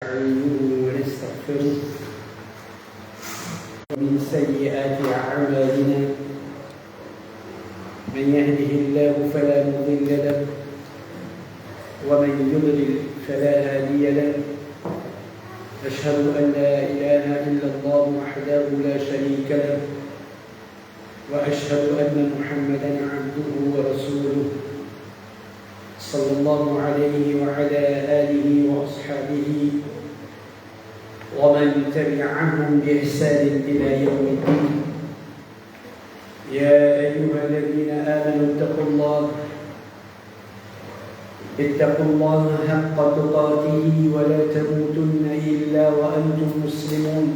نستعينه ونستغفره ومن سيئات أعمالنا من يهده الله فلا مضل له ومن يضلل فلا هادي له أشهد أن لا إله إلا الله وحده لا شريك له وأشهد أن محمدًا عبده ورسوله صلى الله عليه وعلى آله وأصحابه ومن تبعهم بإحسان إلى يوم الدين. يا أيها الذين آمنوا اتقوا الله حق تقاته ولا تموتن إلا وأنتم مسلمون.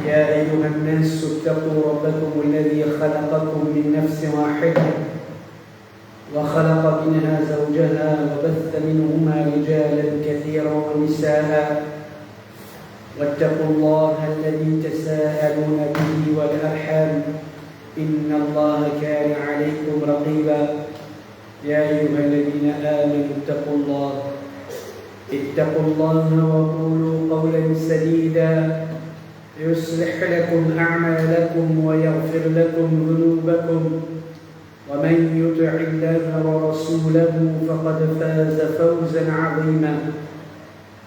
يا أيها الناس اتقوا ربكم الذي خلقكم من نفس واحدة وخلق منها زوجها وبث منهما رجالا كثيرا ونساء واتقوا الله الذي تساءلون به والأرحام إن الله كان عليكم رقيبا. يا أيها الذين آمنوا اتقوا الله وقولوا قولا سديدا يصلح لكم أعمالكم ويغفر لكم ذنوبكم ومن يطع الله ورسوله فقد فاز فوزا عظيما.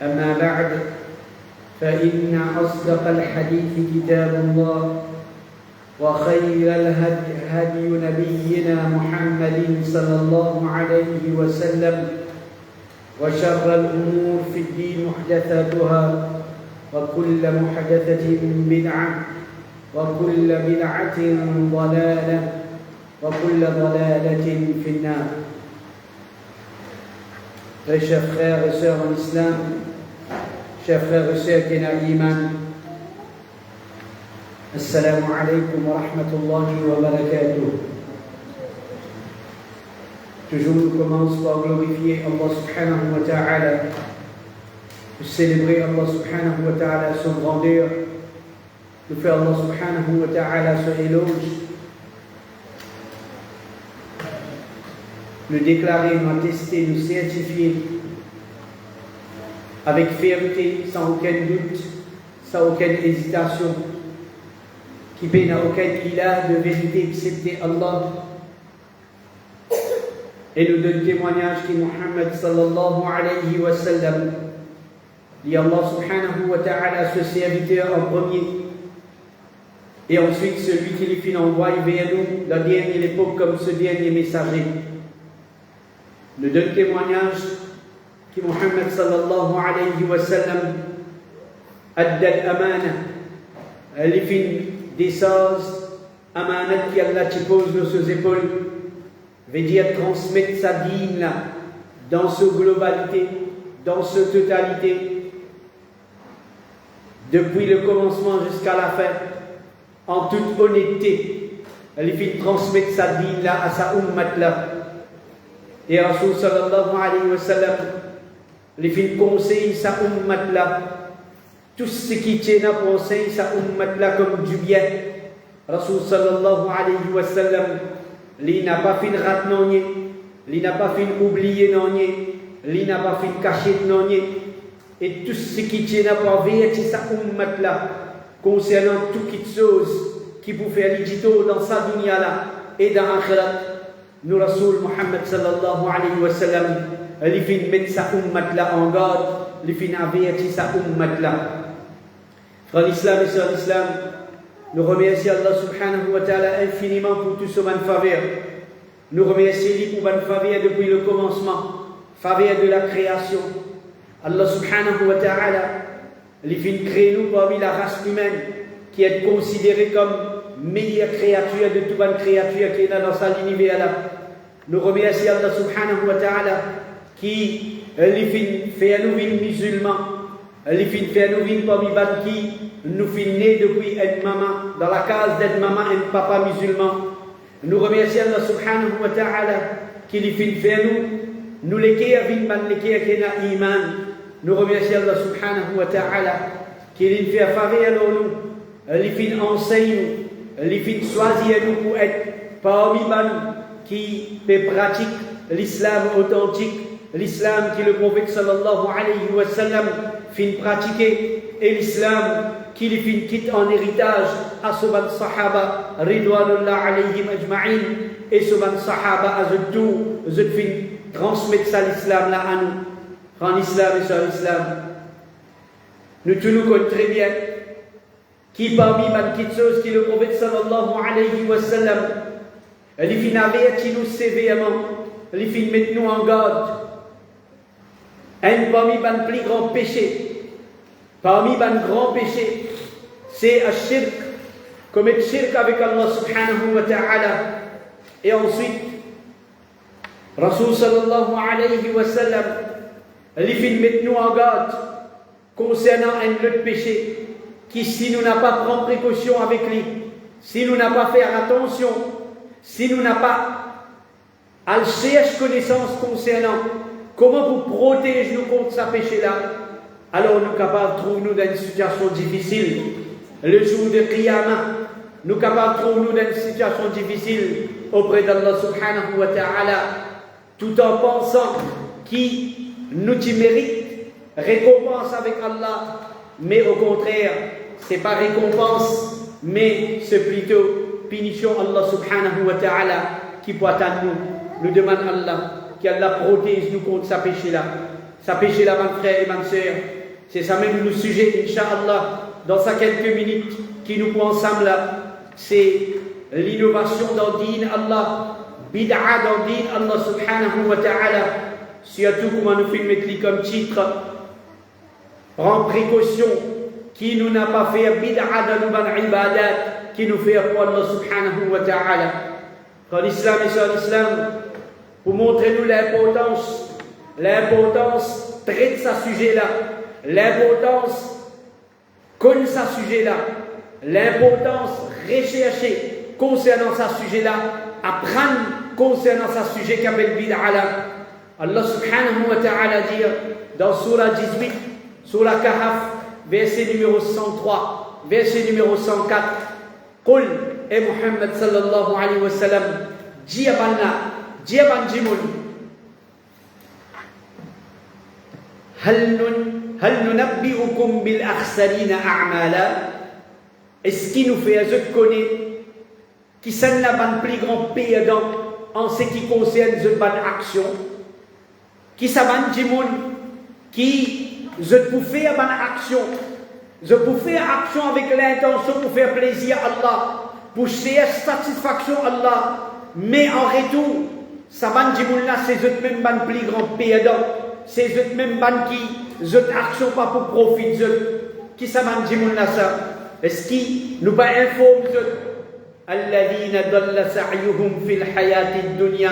أما بعد فإن أصدق الحديث كتاب الله وخير الهدي هدي نبينا محمد صلى الله عليه وسلم وشر الأمور في الدين محدثاتها وكل محدثة بدعة وكل بدعة ضلالة وكل ضلالة في النار. Très chers frères et sœurs en islam, chers frères et sœurs qui n'ont iman, Assalamu alaikum wa rahmatullahi wa barakatuh. Toujours nous commence par glorifier Allah subhanahu wa ta'ala, de célébrer Allah subhanahu wa ta'ala son grandeur, de faire Allah subhanahu wa ta'ala son éloge, le déclarer, nous attester, nous certifier avec fermeté, sans aucun doute, sans aucune hésitation, qu'il n'y a aucun ilah de vérité excepté Allah, et nous donne témoignage que Muhammad sallallahu alayhi wa sallam, dit Allah subhanahu wa ta'ala, ce serviteur en premier, et ensuite celui qui les fit envoyer vers nous, la dernière époque comme ce dernier messager. Nous donne témoignage que Muhammad sallallahu alayhi wa sallam adda al-amana, les fins des choses, amanat qui Allah te pose sur ses épaules, veut dire transmettre sa dîne là, dans sa globalité, dans sa totalité, depuis le commencement jusqu'à la fin, en toute honnêteté, les fins transmettre sa dîne là à sa ummat là. Et Rasul sallallahu alayhi wa sallam, les fins conseillent sa ummat là, tout ce qui tient à conseiller sa ummat là comme du bien. Rasul sallallahu alayhi wa sallam, il n'a pas fait rat non, il n'a pas fait oublier non, il n'a pas fait cacher non, et tout ce qui tient à avertir sa ummat là, concernant toutes les choses qui peuvent faire l'idito dans sa dunya là et dans l'akhirat. Nous, Rasul Muhammad sallallahu alayhi wa sallam, il fait mettre sa ummat là en garde, il fait avertir sa ummat là. Frères l'islam et sœurs l'islam, nous remercions Allah subhanahu wa ta'ala infiniment pour tout ce bon faveur. Nous remercions lui pour bon faveur depuis le commencement, faveur de la création. Allah subhanahu wa ta'ala, il fait créer nous parmi la race humaine qui est considérée comme meilleure créature de toute bonne créature qui est dans sa univers là. Nous remercions Allah subhanahu wa ta'ala qui fait nous musulmans, il fait nous parmi les qui nous fait nés depuis être maman, dans la case d'être maman et papa musulman. Nous remercions Allah subhanahu wa ta'ala qui fait nous les qui avons les iman. Nous remercions Allah subhanahu wa ta'ala qui fait faveur à nous, il fait enseigner nous, il fait choisir nous pour être parmi les qui pratiquent l'islam authentique, l'islam qui le prophète sallallahu alayhi wa sallam fin pratiquer et l'islam qui lui fin quitte en héritage à souvent sahaba ridwanullah alayhim ajma'in et souvent sahaba à tout fin transmettre ça l'islam là à nous en islam et sur l'islam nous tous nous connaissons très bien qui parmi les petites choses qui le prophète sallallahu alayhi wa sallam il fin averti nous sévèrement il fin mettre nous en garde un parmi les plus grands péchés parmi les grands péchés c'est le shirk commettre shirk avec Allah subhanahu wa ta'ala et ensuite Rasul sallallahu alayhi wa sallam il fin mettre nous en garde concernant un autre péché qui, si nous n'avons pas pris précaution avec lui, si nous n'avons pas fait attention, si nous n'avons pas à chercher connaissance concernant comment vous protéger nous contre ce péché-là, alors nous sommes capables de trouver nous dans une situation difficile. Le jour de Qiyamah, nous sommes capables de trouver nous dans une situation difficile auprès d'Allah subhanahu wa ta'ala, tout en pensant qu'il nous mérite récompense avec Allah, mais au contraire, ce n'est pas récompense, mais c'est plutôt punition Allah subhanahu wa ta'ala qui peut attendre nous. Nous demandons Allah qu'Allah protège nous contre ce péché-là. Ce péché-là, mes frères et mes sœurs, c'est ça même le sujet, Inch'Allah, dans ces quelques minutes qui nous prend ensemble là, c'est l'innovation dans le din Allah, bid'a dans le din Allah subhanahu wa ta'ala, surtout comment nous filmer comme titre. Prends précaution qui nous n'a pas fait bid'a dans nos ibadat qui nous fait pour Allah subhanahu wa ta'ala. Quand l'islam est sur l'islam, pour montrer nous l'importance traite ce sujet-là, l'importance connaître ce sujet-là, l'importance rechercher concernant ce sujet-là, apprendre concernant ce sujet qu'appelle bid'a là. Allah subhanahu wa ta'ala dit dans Surah 18, Surah Kahf, verset numéro 103, verset numéro 104. Qul, et Muhammad sallallahu alayhi wa sallam, Diaban Jimul, Hal nunabbi'ukum bil akhsarina a'mala. Est-ce qu'il nous fait je connais qui s'en n'a pas plus grand perdant en ce qui concerne cette bonne action, qui s'aban Jimul, qui je peux faire une action. Je peux faire action avec l'intention pour faire plaisir à Allah, pour chercher satisfaction à Allah. Mais en retour, ça va dire c'est eux même ban plus grand perdant. C'est eux même ban qui je action pas pour profiter. Qui ça va dire ça? Est-ce qu'il nous pas informe alladhina dalla sa'yuhum fil hayati dunya?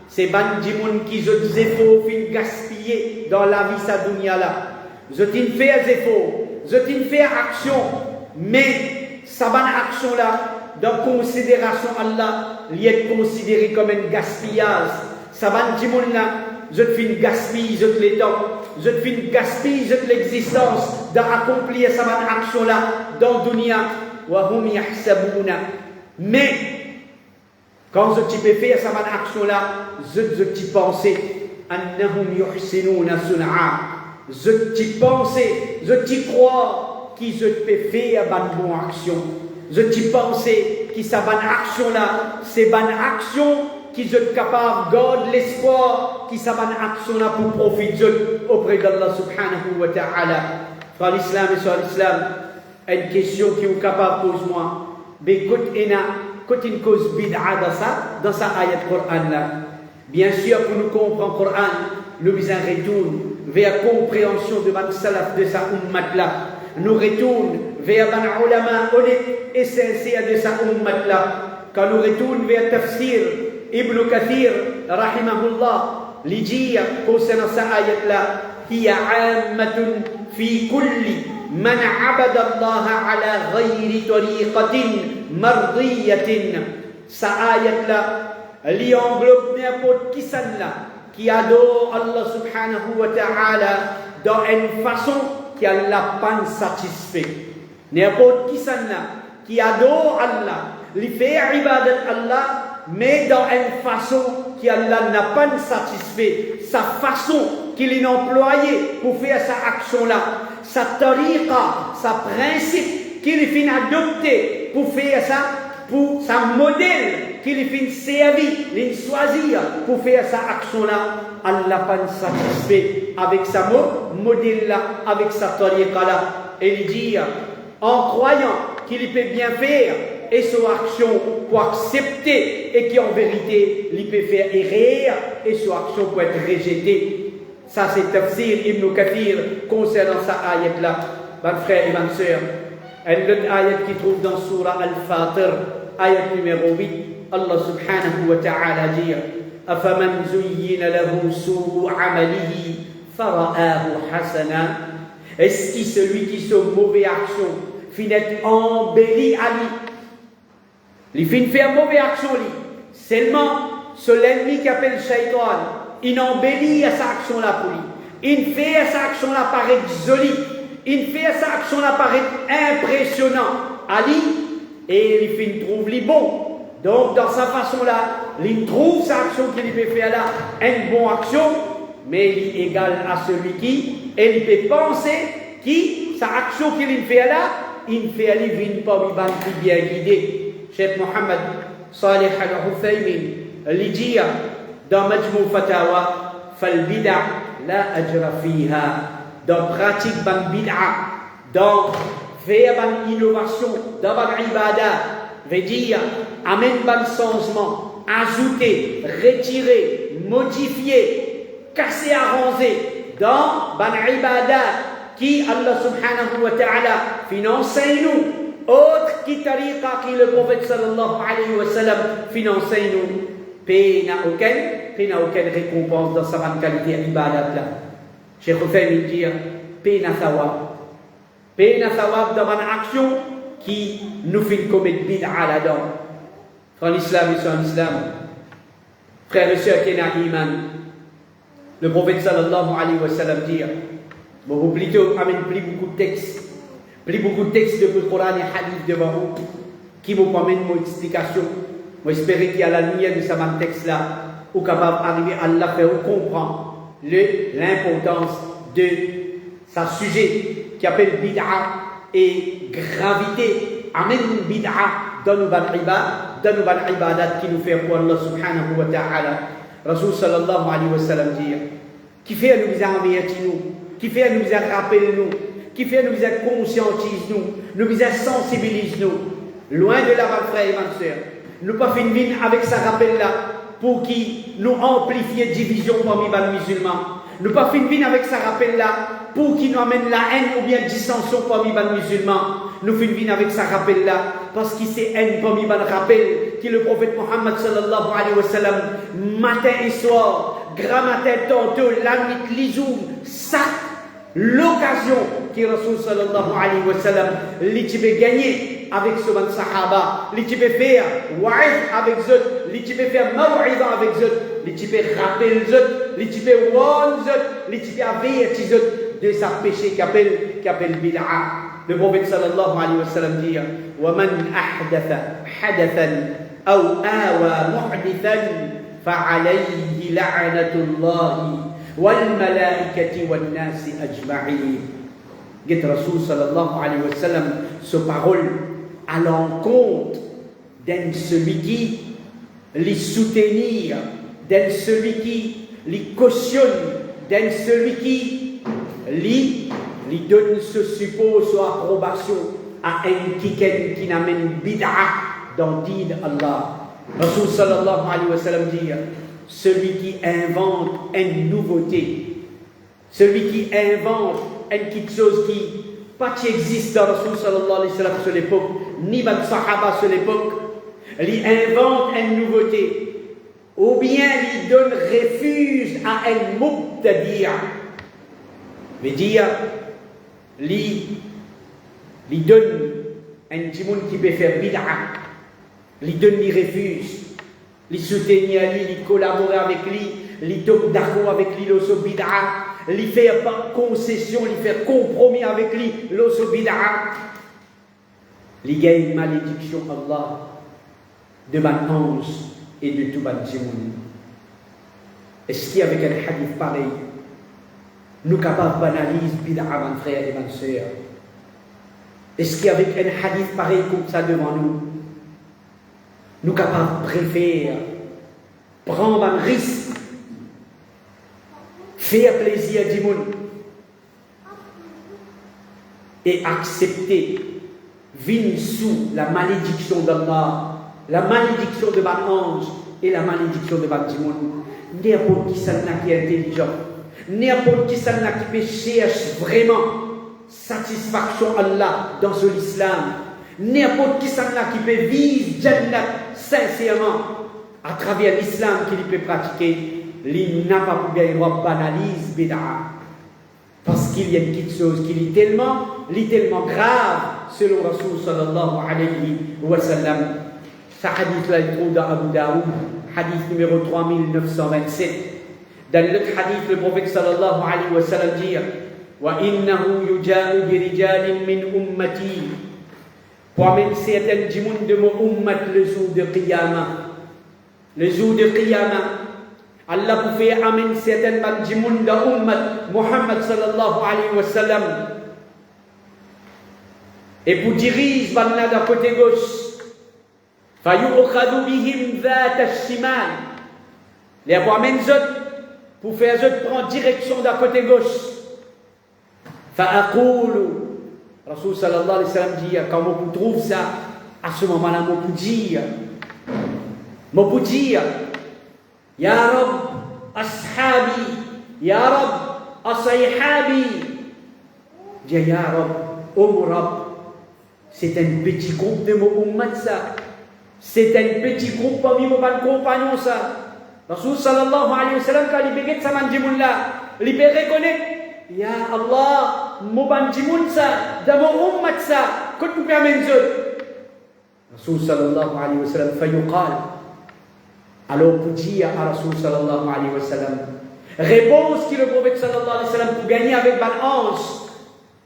C'est ban dimoun qui je disais faut gaspiller dans la vie sa dunya là. Je t'ai fait un effort, je t'ai fait action, mais sa bonne action là, dans considération Allah, il est considéré comme un gaspillage. Sa bonne dimoun là, je te fais une gaspille, je te l'étends, je te fais une gaspille, je te l'existence d'accomplir sa bonne action là dans dunya. Wa hum yahsabuna. Mais quand je t'ai fait sa bonne action là, je t'y pensais, annahum yuhsinuna sun'a. Je t'y pensais, je t'y crois, qui je te faire une bonne action. Je t'y pensais, qui sa bonne action là, c'est bonne action qui je suis capable de garder l'espoir, qui sa bonne action là pour profiter auprès d'Allah subhanahu wa ta'ala. Dans l'islam et sur l'islam, une question qui est capable de poser moi. Mais écoute une cause bid'a dans sa ayat Coran là. Bien sûr, pour nous comprendre le Coran, nous retourne vers la compréhension de notre salaf de sa ummat là. Nous retourne vers les ulama honnêtes et sincères de sa ummat là. Quand nous retourne vers tafsir Ibn Kathir, rahimahullah, l'idée concernant sa ayat là, hiya ammatun fi kulli man abada Allah ala ghayri tariqatin mardiyatin. Sa ayat là, elle englobe n'importe qui ça là, qui adore Allah subhanahu wa ta'ala dans une façon qui Allah pas satisfait. N'importe qui ça là, qui adore Allah, lui fait ibadat Allah, mais dans une façon qui Allah n'a pas satisfait. sa façon qu'il est employé pour faire sa action-là, sa tariqa, sa principe qu'il est fin adopté pour faire ça, pour sa modèle qu'il est fin servi, il choisir pour faire sa action-là, Allah pas satisfait avec sa modèle-là, avec sa tariqa-là. Et il dit, en croyant qu'il peut bien faire, et son action pour accepter et qui en vérité il peut faire errer et son action peut être rejetée. Ça c'est tafsir Ibn Kathir concernant sa ayat là. Mes frères et mes sœurs, une autre ayat qui trouve dans Surah Al-Fatir, ayat numéro 8, Allah subhanahu wa ta'ala dit أَفَمَنْ زُيِّنَ لَهُ سُوءُ عَمَلِهِ فَرَآهُ حَسَنًا. Est-ce que celui qui se mauvaise action finit embelli à lui? Il finit faire mauvaise action lui. Seulement, c'est l'ennemi qui appelle Shaitan. Il embellit sa action là pour lui. Il fait sa action là paraître jolie. Il fait sa action là paraître impressionnant à lui. Et il finit trouve lui bon. Donc, dans sa façon là, il trouve sa action qu'il peut faire là une bonne action, mais il est égal à celui qui, et il peut penser qui, sa action qu'il fait là, il fait aller vient pas bien guidé. Cheikh Mohammed Salih Al-Uthaymin, il dit dans Majmou Fatawa, Fal-bid'a la ajra fiha. Dans pratique ban bid'a, dans faire ban innovation, dans ban ibadah, veut dire amène ban changement, ajouter, retirer, modifier, casser, arranger dans ban ibadah qui Allah subhanahu wa ta'ala finance nous. Autre qui tariqa qui le prophète sallallahu alayhi wa sallam finance nous, paye n'a aucune récompense dans sa bonne qualité ibadat là. Cheikh Oufaymin dit paye n'a thawab dans une action qui nous fait commettre bid'a là-dedans. En islam et sans islam, frères et sœurs qui n'a iman, le prophète sallallahu alayhi wa sallam dit, bon, plutôt amène plus beaucoup de textes. Pris beaucoup de textes de Coran et Hadith devant vous qui vous promènent mon explication. Moi, j'espère qu'il y a la lumière de ce même texte-là, ou capable d'arriver à la faire comprendre l'importance de ce sujet qui appelle bid'a et gravité. Amène bid'a dans nos ibadat qui nous fait pour Allah subhanahu wa ta'ala. Rasul sallallahu alayhi wa sallam dit qui fait nous avertir nous, qui fait nous rappeler nous, qui fait nous conscientise nous sensibilise nous. Loin de là, mes frères et mes sœurs, nous pas finir avec sa rappel là pour qui nous amplifier division parmi les musulmans. Nous pas finir avec sa rappel là pour qui nous amène la haine ou bien dissension parmi les musulmans. Nous finir avec sa rappel là parce que c'est haine parmi les rappel que le prophète Mohammed sallallahu alayhi wa sallam matin et soir, grand matin tantôt, la nuit, les jours, ça l'occasion que Rasul sallallahu alayhi wa sallam l'y gagner avec ce ban sahaba, l'y faire wa'id avec eux, l'y faire maw'ida avec eux, l'y rappeler eux, l'y warn eux, l'y avertir eux de sa péché qu'appelle bid'a. Le prophète sallallahu alayhi wa sallam dit wa man ahdatha hadathan aw awa muhdithan fa alayhi la'natullahi والملائكة والناس أجمعين. Dit Rasul sallallahu alayhi wa sallam ce parole à l'encontre d'un celui qui les soutenir, d'un celui qui les cautionne, d'un celui qui les donne ce suppose ou approbation à un qui n'amène bid'a dans dit Allah. Rasul sallallahu alayhi wa sallam dit celui qui invente une nouveauté, celui qui invente quelque chose qui pas existe dans Rasul sallallahu alayhi wa sallam sur l'époque, ni dans les Sahaba sur l'époque, il invente une nouveauté, ou bien il donne refuge à un mubtadi', veut dire, il donne un petit monde qui peut faire bid'a, il donne des refuges. Li soutenir lui, li collaborer avec lui, li tomber d'accord avec lui, l'osso bid'a, li faire concession, li faire compromis avec lui, l'osso bid'a, li gagne malédiction Allah de ban ange et de tout ban djimoun. Est-ce qu'avec un hadith pareil, nous capables banaliser bid'a, mon frère et ma soeur? Est-ce qu'avec un hadith pareil comme ça devant nous, nous capables préférer prendre un risque, faire plaisir à du monde et accepter venir sous la malédiction d'Allah, la malédiction de ma ange et la malédiction de ma monde? N'importe qui ça qui est intelligent, n'importe qui ça qui peut chercher vraiment satisfaction Allah dans l'islam, n'importe qui ça qui peut vivre Jannat sincèrement à travers l'islam qu'il peut pratiquer, il n'a pas pu bien banaliser bid'a, parce qu'il y a une petite chose qui est tellement grave selon Rasul sallallahu alayhi wa sallam. Ce hadith là il trouve dans Abu Daoud, hadith numéro 3927. Dans l'autre hadith, le prophète sallallahu alayhi wa sallam dit: wa innahu yuja'u bi rijalin min ummati, pour amener certains du monde de mon ummat le jour de Qiyamah. Le jour de Qiyamah, Allah pour faire amener certains du monde de ummat Muhammad sallallahu alayhi wa sallam, et pour diriger Banna d'un côté gauche, fayu'khadhu bihim dhat ash-shimal, les pour amener pour faire eux prendre direction d'un côté gauche. Fa'aqulu, Rasul sallallahu alayhi wa sallam dit, quand on trouve ça, à ce moment-là, on peut dire, Ya Rab, ashabi, Ya Rab, asayhabi. Dit, Ya Rab, oh Rab, c'est un petit groupe de mon ummat ça. C'est un petit groupe parmi mes compagnons ça. Rasul sallallahu alayhi wa sallam, quand il béguet sa mandimoun là, il peut reconnaître, Ya Allah, mon mandimoun ça, dans mon ummat ça, que tu permets de. Rasul sallallahu alayhi wa sallam, fayuqal. Alors pour dire à Rasul sallallahu alayhi wa sallam, réponse qui le prophète sallallahu alayhi wa sallam pour gagner avec ban ange,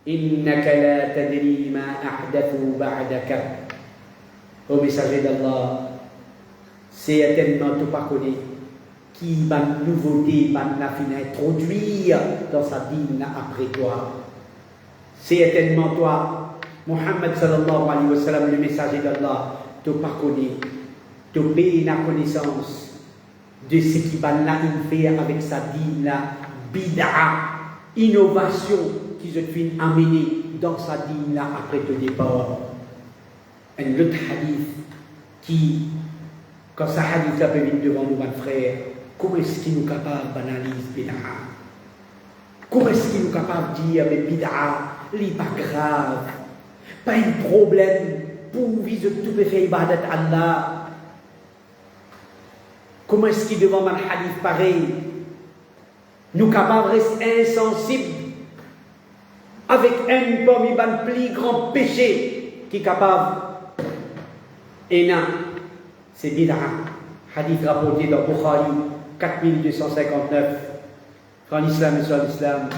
innaka la tadri ma ahdathu ba'daka. Au messager d'Allah, c'est tellement tout pas connu qui va nouveauté va introduire dans sa vie après toi. C'est tellement toi, Muhammad sallallahu alayhi wa sallam, le messager d'Allah, tu pas connu, tu paye la connaissance de ce qui va faire avec sa vie, la bid'a, innovation qui se fait amener dans sa vie après ton départ. Un autre hadith qui, quand ce hadith là peut venir devant nous, mon frère, comment est-ce qu'il nous capable de banaliser bid'a? Comment est-ce qu'il nous capable de dire, mais bid'a, il n'est pas grave, pas un problème pour vivre tout faire ibadat Allah? Comment est-ce qu'il devant un hadith pareil, nous capables de rester insensibles avec un parmi les plus grands péchés qui est capable? Et non, c'est bid'a. Hadith rapporté dans Bukhari 4259. Quand l'islam est sur l'islam,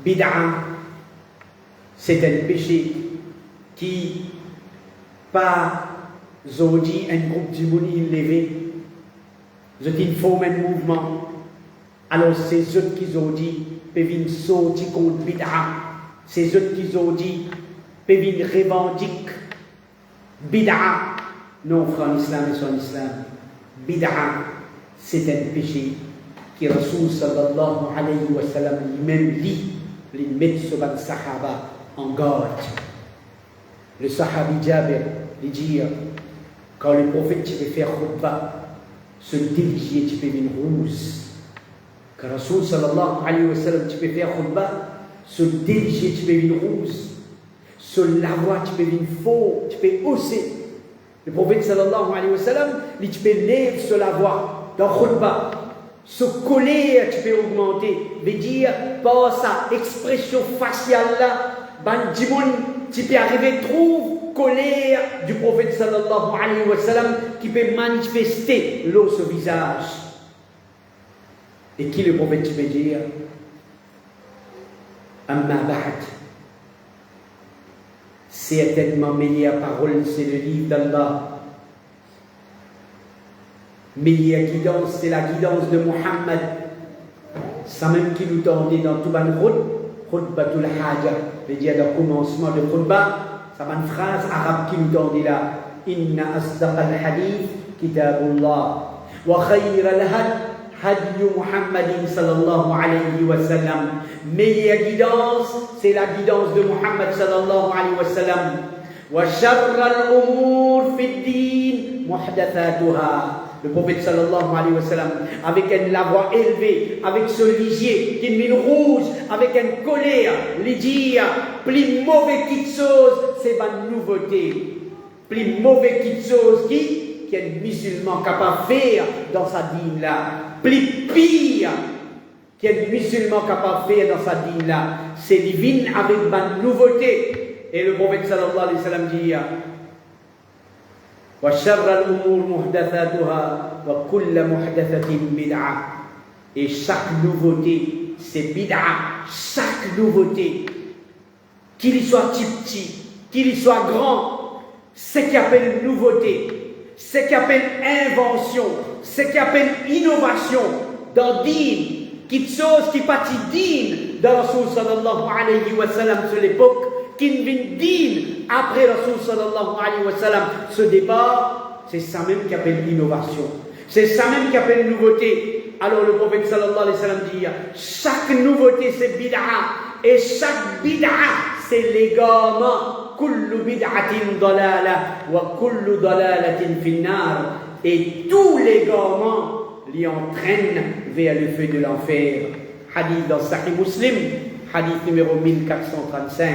bid'a, c'est un péché qui, par Zodi, un groupe du monde élevé, ils forment un mouvement. Alors, c'est eux qui ont dit, peuvent venir sortir contre bid'a. C'est eux qui ont dit, peuvent venir revendiquer bid'a. Non, frère, l'islam est sur l'islam. Bid'a, c'est un péché qui Rasul sallallahu alayhi wa sallam lui-même lit, les met sur les sahaba en garde. Le sahabi Jabir, il dit, quand le prophète tu veux faire khutbah, se diriger, tu peux venir rousse. Quand Rasul sallallahu alayhi wa sallam, tu peux faire khutbah, se diriger, tu peux venir rousse. Sur la voix, tu peux venir faux, tu peux hausser. Le prophète sallallahu alayhi wa sallam, il tu peux lever sur la voix, dans khutbah. Ce colère, tu peux augmenter. Veut dire, par sa expression faciale là, ben, tu peux arriver à trouver colère du prophète sallallahu alayhi wa sallam qui peut manifester l'eau sur le visage. Et qui le prophète tu peux dire? Amma ba'd. Certainement meilleure parole, c'est le livre d'Allah. Meilleure guidance, c'est la guidance de Muhammad. Ça même qui nous tendait dans tout ban khutbatul haja, c'est-à-dire dans le commencement de khutba, ça une phrase arabe qui nous tendait là. Inna asdaqal hadith kitabullah wa khayral hadi Muhammadin sallallahu alayhi wa sallam. Meilleure guidance, c'est la guidance de Muhammad sallallahu alayhi wa sallam. Wa sharral umur fid din muhdathatuha. Le prophète sallallahu alayhi wa sallam, avec la voix élevée, avec ce lisier, qui mine rouge, avec une colère, lui dire, plus mauvais qu'il chose, c'est ma nouveauté. Plus mauvais qu'il chose qui est musulman capable de faire dans sa dîne là. Plus pire qu'un musulman capable de faire dans sa dîne là. C'est divine avec ma nouveauté. Et le prophète sallallahu alayhi wa sallam dit, وَشَرَّ الْأُمُورِ مُحْدَثَاتُهَا وَكُلَّ مُحْدَثَةٍ بِدْعَةٍ. Et chaque nouveauté, c'est bid'a. Chaque nouveauté, qu'il soit petit, qu'il soit grand, ce qu'il appelle nouveauté, ce qu'il appelle invention, ce qu'il appelle innovation dans dîne, quelque chose qui partit dîne dans Rasul sallallahu alayhi wa sallam sur l'époque, qui vient dîne après Rasul sallallahu alayhi wa sallam, ce départ, c'est ça même qui appelle l'innovation. C'est ça même qui appelle nouveauté. Alors le prophète sallallahu alayhi wa sallam dit, chaque nouveauté c'est bid'a, et chaque bid'a c'est l'égarement. Kullu bid'atin dalala wa kullu dalalatin finnar. Et tous les l'égarement l'y entraînent vers le feu de l'enfer. Hadith dans Sahih Muslim, hadith numéro 1435.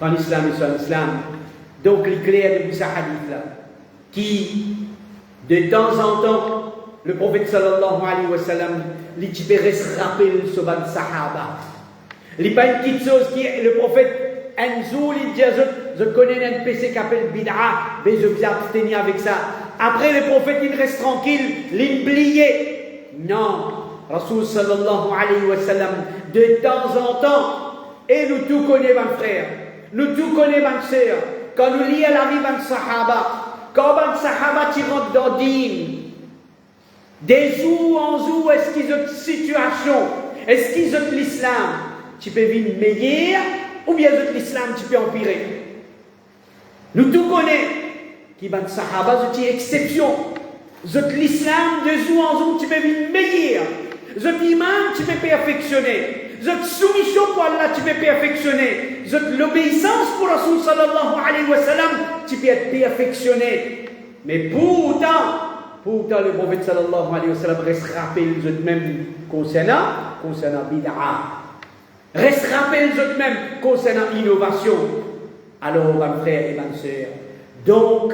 En islam et sans islam. Donc, l'éclair de ce hadith-là, qui, de temps en temps, le prophète sallallahu alayhi wa sallam, il se rappelle ce ban sahaba. Il n'y a pas une petite chose qui est le prophète, il dit, je connais un PC qui appelle bid'a, mais je vais abstenir avec ça. Après, le prophète, il reste tranquille, il oublié. Non, Rasul sallallahu alayhi wa sallam, de temps en temps, et nous tout connaissons, mon frère. Nous tout connaissons, ma sœur, quand nous lisons la vie de Sahaba, quand les Sahaba rentrent dans Dîn, des jours en jour, est-ce qu'ils ont une situation, est-ce qu'ils ont l'islam, tu peux vivre meilleur, ou bien l'islam, tu peux empirer. Nous tout connaissons, qui les Sahaba, c'est une exception. L'islam, de jour en jour, tu peux vivre meilleur. L'imam, tu peux perfectionner. Votre soumission pour Allah, tu peux perfectionner. L'obéissance pour Rasul sallallahu alayhi wa sallam, tu peux être perfectionné. Mais pourtant, le prophète sallallahu alayhi wa sallam reste rappelé même concernant bid'a. Reste rappelé même concernant innovation. Alors, mes frères et mes sœurs, donc,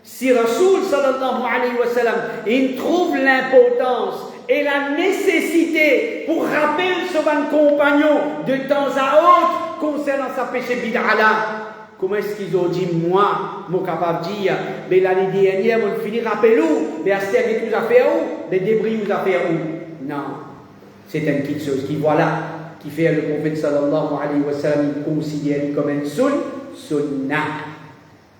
si Rasul sallallahu alayhi wa sallam, il trouve l'importance et la nécessité pour rappeler ce bon compagnon de temps à autre concernant sa péché bid'a là. Comment est-ce qu'ils ont dit, moi, je suis capable de dire, mais l'année dernière, on finit rappel où, mais Asté avec nous a fait où, les débris nous a fait où. Non, c'est une petite chose qui voilà, qui fait le prophète sallallahu alayhi wa sallam considéré comme un sunnah.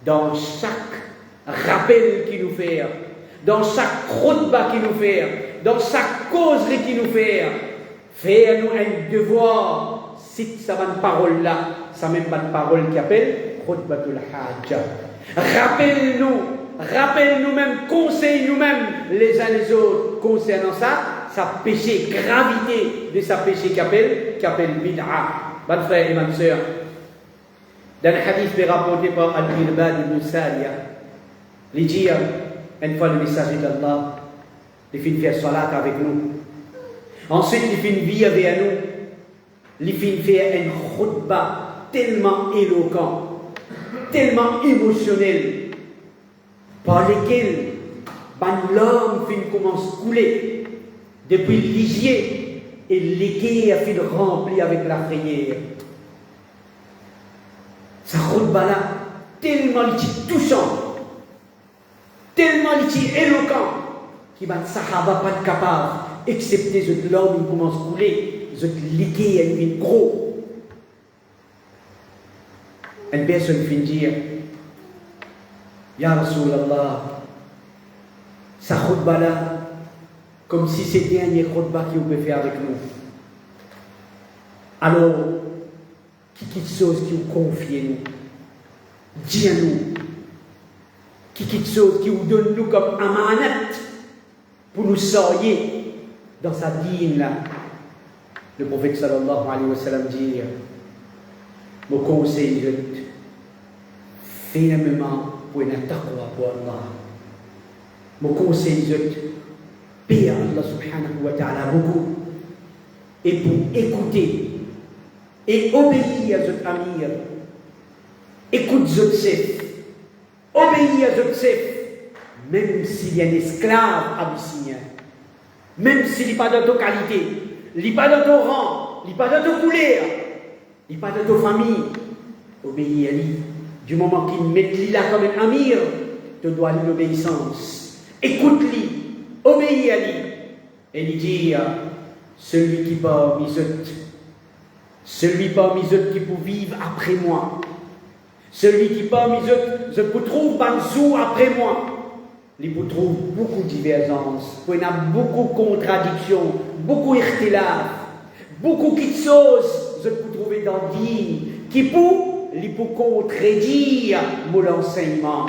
Dans chaque rappel qu'il nous fait, dans chaque khutbah qu'il nous fait, dans chaque causerie qu'il nous fait, faire nous un devoir, cite sa bonne parole là, sa même bonne parole qui appelle khutbatul hajj. Rappelle-nous même, conseille nous-mêmes les uns les autres concernant ça, sa péché, gravité de sa péché qui appelle bid'a. Bonne frère et bonne sœur, dans le hadith rapporté par Al-Irbad ibn Sariya, il dit une fois le messager d'Allah, il fait faire salat avec nous. Ensuite, il fait vie avec nous. Il fait faire une khutbah tellement éloquent, tellement émotionnel, par lequel l'homme commence à couler depuis le lisier et l'équerre a fait remplir avec la frayère. Sa khutbah là, tellement touchant, tellement éloquent, qui va sahaba pas capable, excepté l'homme qui commence à couler, l'équerre elle devient gros. Une personne finit dire, Ya Rasulallah, sa khutbah là, comme si c'était un dernier khutbah qu'il peut faire avec nous. Alors, qui chose qui vous confie nous, dis à nous, qui chose qui vous donne nous comme amanat pour nous sortir dans sa dîne là. Le prophète sallallahu alayhi wa sallam dit, mon conseil, fermement pour une taqwa pour Allah. Mon conseil, paix à Allah subhanahu wa ta'ala beaucoup. Et pour écouter et obéir à votre amir. Écoute votre chef. Obéis à votre chef. Même s'il y a un esclave abyssinien. Même s'il n'est pas dans ta qualité. Il n'est pas dans ton rang. Il n'est pas dans ta couleur. Il n'est pas dans ta famille. Obéis à lui. Du moment qu'il met lui là comme un amir, tu dois lui l'obéissance. Écoute-lui. Obéis à lui. Et lui dire, celui qui parmi eux, celui parmi eux qui peut vivre après moi, celui qui parmi eux, je peux trouver banzou après moi, il peut trouver beaucoup de divergences, il y a beaucoup de contradictions, beaucoup d'irtilaf, beaucoup de choses, je peux trouver dans le dîne, qui peut contredire mon enseignement.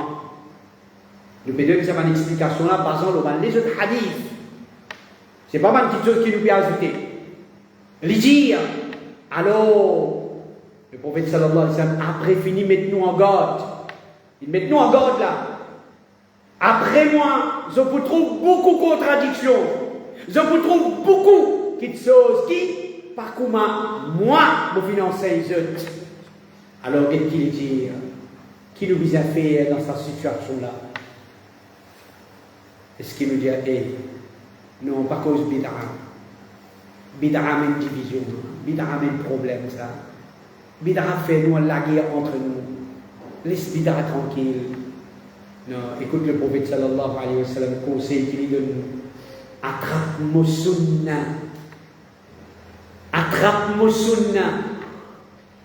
Nous pouvons donner une explication là, basant sur les autres hadiths. Ce n'est pas une petite chose qui nous peut ajouter. Les dire, alors, le prophète sallallahu alayhi wa sallam, après fini, mettez-nous en garde. Il met nous en garde là. Après moi, je vous trouve beaucoup de contradictions. Je vous trouve beaucoup de choses qui, par comment, moi, me financez les autres. Alors, qu'est-ce qu'il dit? Qui nous vise à faire dans cette situation-là? Est-ce qu'il nous dit, non, pas cause bid'a. Bid'a même division. Bid'a même problème, ça. Bid'a fait nous la guerre entre nous. Laisse bid'a tranquille. Non, écoute le prophète sallallahu alayhi wa sallam, conseil qu'il lui donne. Attrape mon sunna. Attrape mon sunna.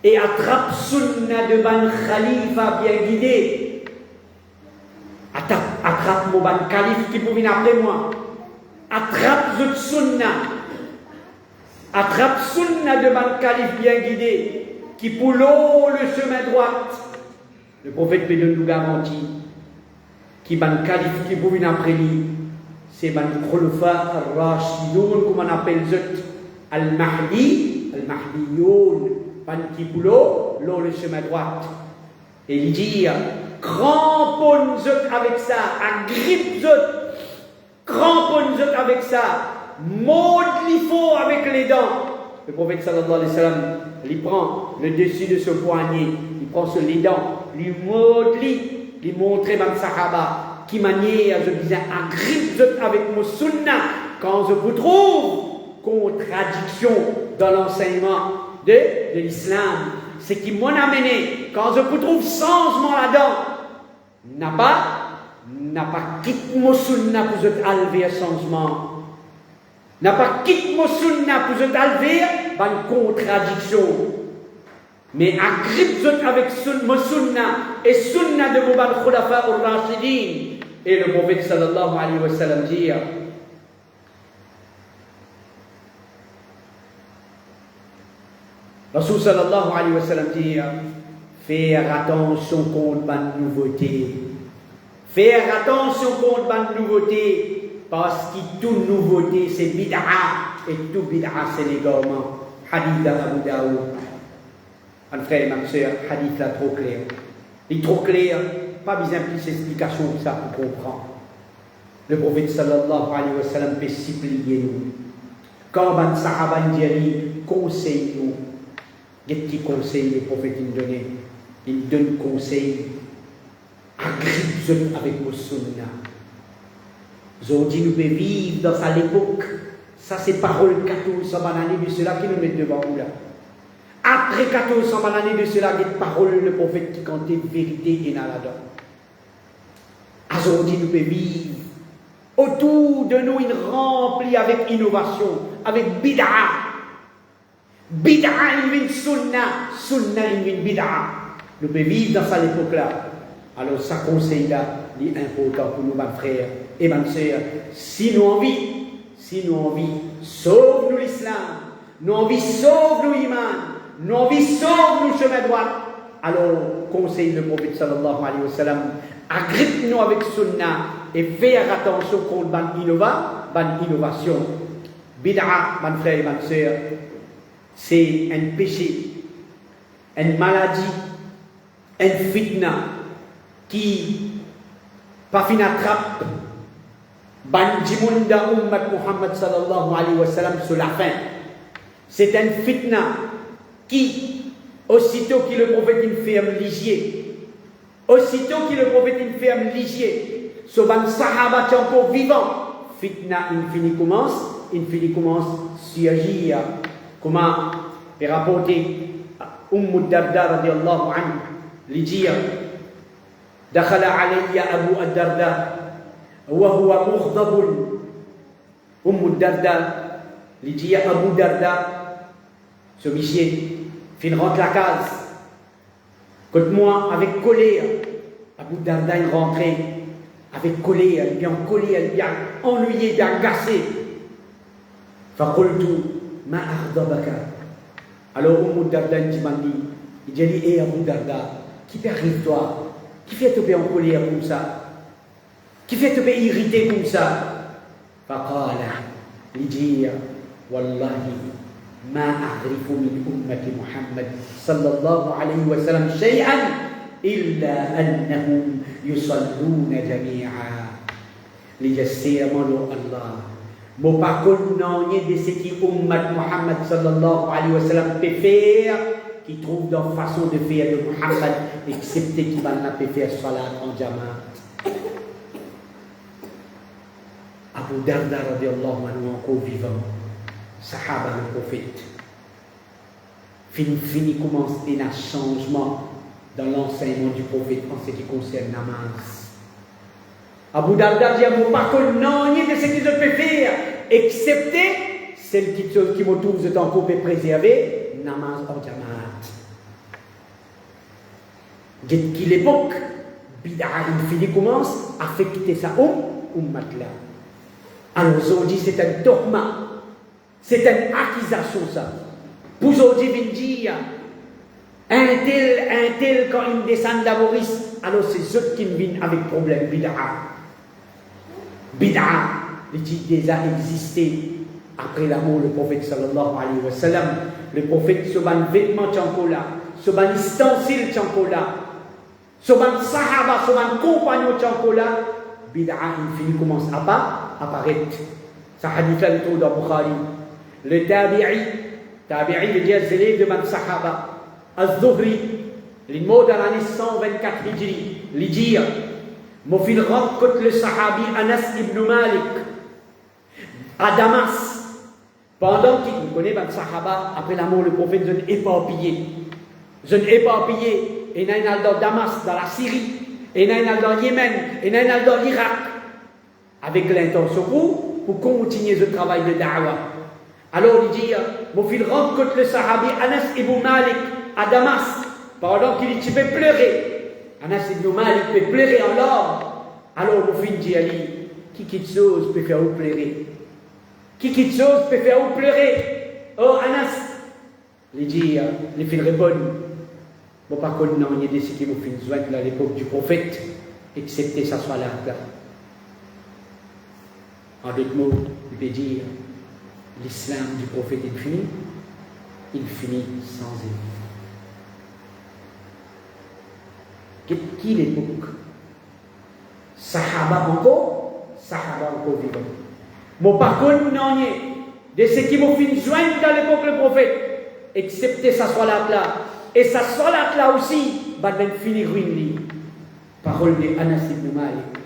Et attrape sunna de ban khalifa bien guidé. Attrape mon ban calife qui peut venir après moi. Attrape cette sunna. Attrape sunna de ban calife bien guidé qui pour l'eau le chemin droit. Le prophète peut nous garantit qui ban calife qui peut venir après lui. C'est ban khulafa al-rashidoun comme on appelle zut al-mahdi, al-mahdiyoun. Ban qui pour l'eau le chemin droit. Et il dit cramponne zut avec ça, agrippe zut. Cramponne avec ça, morde l'ifo avec les dents. Le prophète sallallahu alayhi wa sallam, il prend le dessus de ce poignet, il prend sur les dents, lui morde, lui montre dans le Sahaba, qui manière, je disais, agrippe avec mon sunna, quand je vous trouve contradiction dans l'enseignement de l'islam. C'est qui m'ont amené, quand je vous trouve changement là-dedans, n'a pas quitté mon sunna pour vous enlever un changement. N'a pas quitté mon sunna pour vous enlever une contradiction. Mais agrippe avec mon sunna et sunna de mon khulafa al-rashidin. Et le prophète sallallahu alayhi wa sallam dit Rasul sallallahu alayhi wa sallam dit faire attention contre ma nouveauté. Faire attention contre la nouveauté, parce que toute nouveauté c'est bid'a, et tout bid'a c'est l'égarement. Hadith d'Abu Daoud. Un frère et ma soeur, hadith là trop clair. Il est trop clair, pas besoin de plus d'explication que ça pour comprendre. Le prophète sallallahu alayhi wa sallam peut supplier nous. Quand un sahaba dit conseille nous, des petits conseils le prophète nous donne. Il donne conseil. Agrippe avec vos sunna. Aujourd'hui, nous pouvons vivre dans cette époque. Ça, c'est parole 1400 années de cela qui nous met devant nous là. Après 1400 années de cela, il y a des paroles de prophète qui comptaient vérité et là-dedans. Aujourd'hui, nous pouvons vivre. Autour de nous, il remplit avec innovation, avec bid'a. Bid'a, il vient sunna. Sunna, il vient bid'a. Nous pouvons vivre dans cette époque-là. Alors, ça conseil-là est important pour nous, mes frères et mes sœurs. Si nous envie, si nous envie, sauve-nous l'islam, nous envie, sauve-nous l'iman, nous envie, sauve-nous chemin droit. Alors, conseille le prophète sallallahu alayhi wa sallam, agrippe-nous avec sunna et faire attention contre innovation. Bid'a, mon frère et ma soeur, c'est un péché, une maladie, une fitna qui, pas fin attrape, ban jimunda ummat Muhammad sallallahu alayhi wa sallam sur la fin. C'est une fitna qui, aussitôt que le prophète infirme ligier, aussitôt que le prophète infirme ligier, ce ban sahaba qui est encore vivant, fitna infini commence surgir. Comment est rapporté Darda radiallahu anhu, lui dire دخل علي أبو الدرداء وهو مغضب الدرداء lui dit à Abu Darda, ce monsieur, fin rentre la case. Écoute-moi, avec colère, Abu Darda est rentré, avec colère, bien ennuyé, bien agacé. فقلت ما أغضبك. Alors Darda dit, il dit, hé Abu Darda, qui t'arrive toi? Qui fait te en colère comme ça? Qui fait te irriter comme ça? فقال, il dit, والله ما أعرف من أمة محمد صلى الله عليه وسلم شيئا إلا أنهم يصلون جميعا لجسير مولو الله مباكون de ce qui أمة محمد صلى الله عليه وسلم peut faire qui trouve dans façon de faire de Muhammad excepté qui va n'a pas faire salat en jamaat. Abu Darda radiallahu anhu encore vivant, sahaba le prophète. Fini commence un changement dans l'enseignement du prophète en ce qui concerne namaz. Abu Darda dit à mon parcours, non, ni de ce que je peux faire, excepté celle qui me trouve de temps pour préserver, namaz en jamaat. Dès qu'il l'époque, bid'a infini commence à affecter sa ummat là. Alors aujourd'hui, c'est un dogma, c'est une accusation ça. Pour aujourd'hui, il dit, un tel, quand il descend d'Aboris, alors c'est ceux qui viennent avec problème, bid'a. Bid'a, il dit déjà existé après la mort du prophète sallallahu alayhi wa sallam. Le prophète, ce ban vêtement tchankola, ce ban ustensile tchankola, ce ban sahaba, ce ban compagnon tchankola, bid'a infini commence à apparaître. Ça hadith là le trou dans Bukhari. Le tabi'i veut dire élève de ban sahaba. Az-Zuhri, les mots dans l'année 124 Hijri, les dire, mon fil rencontre le sahabi Anas ibn Malik à Damas. Pendant qu'il vous connaît ban sahaba, après la mort du prophète, je n'ai éparpillé. Et il y a dans Damas, dans la Syrie, et il y a dans Yémen, et il y a dans l'Irak. Avec l'intention pour continuer ce travail de da'wah. Alors il dit, mon fils rencontre le sahabi Anas ibn Malik à Damas, pendant qu'il dit, tu peux pleurer. Anas ibn Malik peut pleurer en alors mon fils dit, Ali, qui quitte chose peut faire vous pleurer? Qui quitte chose peut faire vous pleurer? Oh Anas, il dit, les fils répondent, bon par contre, non, il y a des qui m'ont fait une jointe à l'époque du prophète, excepté sa soit là. En d'autres mots, il peut dire l'islam du prophète est fini, il finit sans elle. Qui l'époque? Sahaba encore vivant. Mon par contre, non, de ce qui m'ont fait joindre dans l'époque le prophète, excepté sa salat là. Et sa salat là aussi, va finir ruiné. Parole de Anas ibn Malik.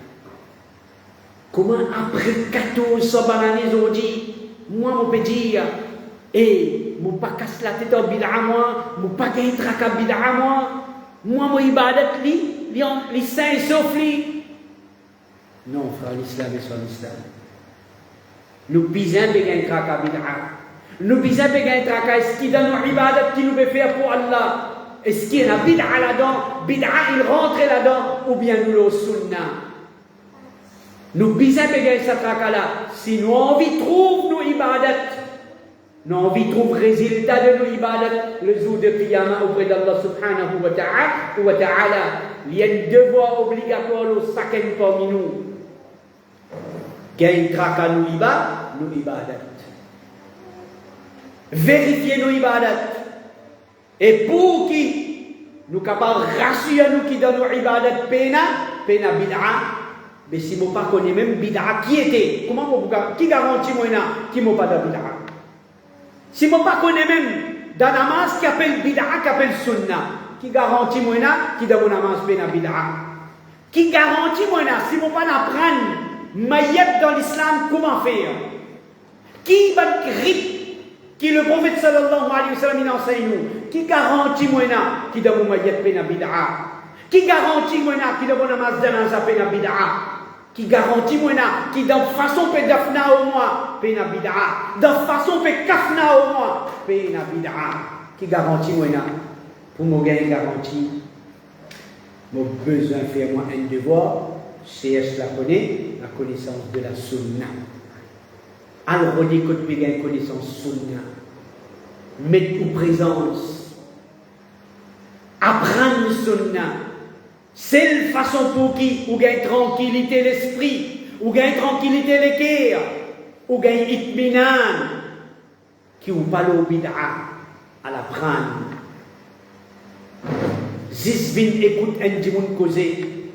Comment après 14 années aujourd'hui, moi, je peux dire, et je ne pas casser la tête en bid'a moi, je ne pas gagner traka bid'a moi, mon ibadat les saints sauf lui. Non, frère, l'islam est son islam. Nous bisons de gagner traka bid'a. Nous bisons de gagner traka, est-ce qu'il y a nos ibadat qui nous peut faire pour Allah? Est-ce qu'il y a bid'a là-dedans? Bid'a, il rentre là-dedans, ou bien nous le sunnah? Nous bisons payer cette traka-là. Si nous envie trouve nos ibadat, nous envie trouve résultat de nos ibadat, le jour de Qiyamah auprès d'Allah subhanahu wa ta'ala, il y a un devoir obligatoire au chacun parmi nous. Gagne traka nos ibadat. Vérifier nos ibadat. Et pour qui nous capables de rassurer nous qui dans nos ibadat pena bid'a. Mais si je ne connais même bid'a qui était, qui garantit moi qui ne pas de bid'a? Si je ne connais même dans namaz qui appelle bid'a, qui appelle sunna, qui garantit moi qui dans mon namaz pena bid'a? Qui garantit moi si je ne pas apprendre maïet dans l'islam comment faire? Qui va grip qui le prophète sallallahu alayhi wa sallam enseigne nous? Qui garantit moi qui dans mon maïet pena bid'a? Qui garantit moi qui dans mon namaz pena bid'a? Qui garantit moi qui dans façon pe dafna au moins pena bid'a, dans façon pe kafna au moins pena bid'a. Qui garantit moi pour mon gain garantie mon besoin faire moi un devoir c'est la connaissance de la sunna. Alors on dit que tu gain connaissance sunna, mettre en présence, apprendre sunna. C'est la façon pour qui ou gagne tranquillité l'esprit, ou gagne tranquillité le cœur, ou gagne itminan, qui ou parle au bid'a à la prendre. Zizvin écoute un dimoun causer.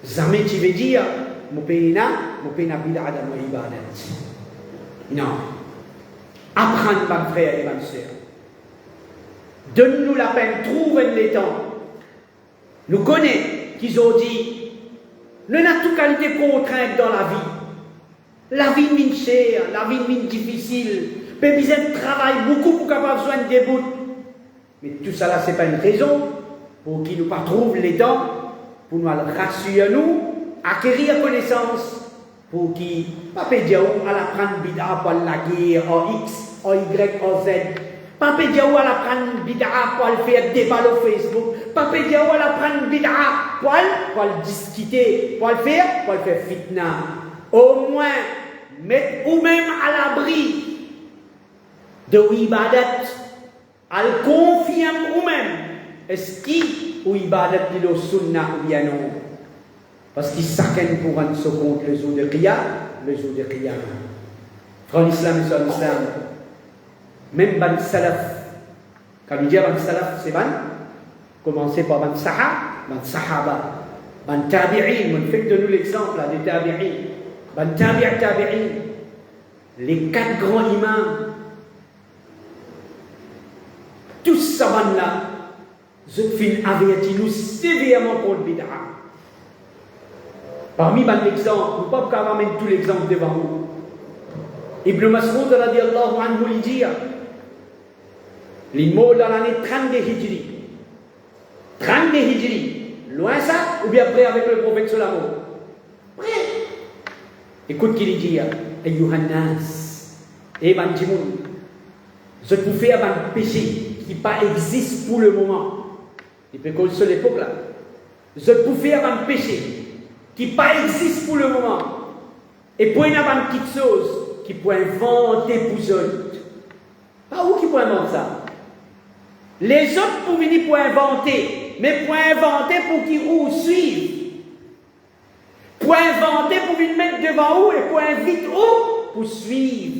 Jamais tu veux dire, mon pays bid'a dans mon ibadat. Non. Apprendre, mon frère et ma soeur. Donne-nous la peine, trouve les temps. Nous connaissons qu'ils ont dit, nous n'avons toute qualité contrainte dans la vie. La vie mine chère, la vie mine difficile. Peut besoin de travail beaucoup pour avoir besoin de début. Mais tout ça là, ce n'est pas une raison pour qu'ils nous pas trouvent les temps, pour nous rassurer nous, acquérir connaissance, pour qu'ils pas dire à la prendre bid'a pour la guerre en X, en Y, en Z. Pas dire où elle apprendre bid'a pour le faire débat au Facebook. Pas dire où elle apprendre bid'a pour le discuter, pour le faire fitna. Au moins, mettre ou même à l'abri de ibadat, à le confier ou même. Est-ce qu'il ou ibadat dit le sunna ou bien non? Parce qu'il s'acquiert pour un second le jour de Qiyamah, Frère l'islam et son islam. Même ban salaf, quand il dit ban salaf, c'est ban, commencez par ban sahaba, ban tabi'in, on fait de nous l'exemple là, des tabi'in, ban tabi'in, les 4 grands imams, tous ces ban là, je finis averti nous sévèrement pour le bid'a. Parmi ban l'exemple, nous ne pouvons pas ramener tout l'exemple devant nous. Ibn Mas'ud radiyallahu anhu il dit, les mots dans l'année 32 Hijri. 32 Hijri. Loin ça, ou bien près avec le prophète Solamo? Près. Écoute qu'il dit, Ayyuhannas, et ban Jimoun, je peux faire un péché qui pas existe pour le moment. Il peut causer sur l'époque là. Je peux faire un péché qui pas existe pour le moment. Et pour une petite chose qui peut inventer pour les autres. Pas où qui peut inventer ça? Les autres pour venir pour inventer, mais pour inventer pour qu'ils vous suivent. Pour inventer pour venir mettre devant vous et pour inviter vous pour suivre.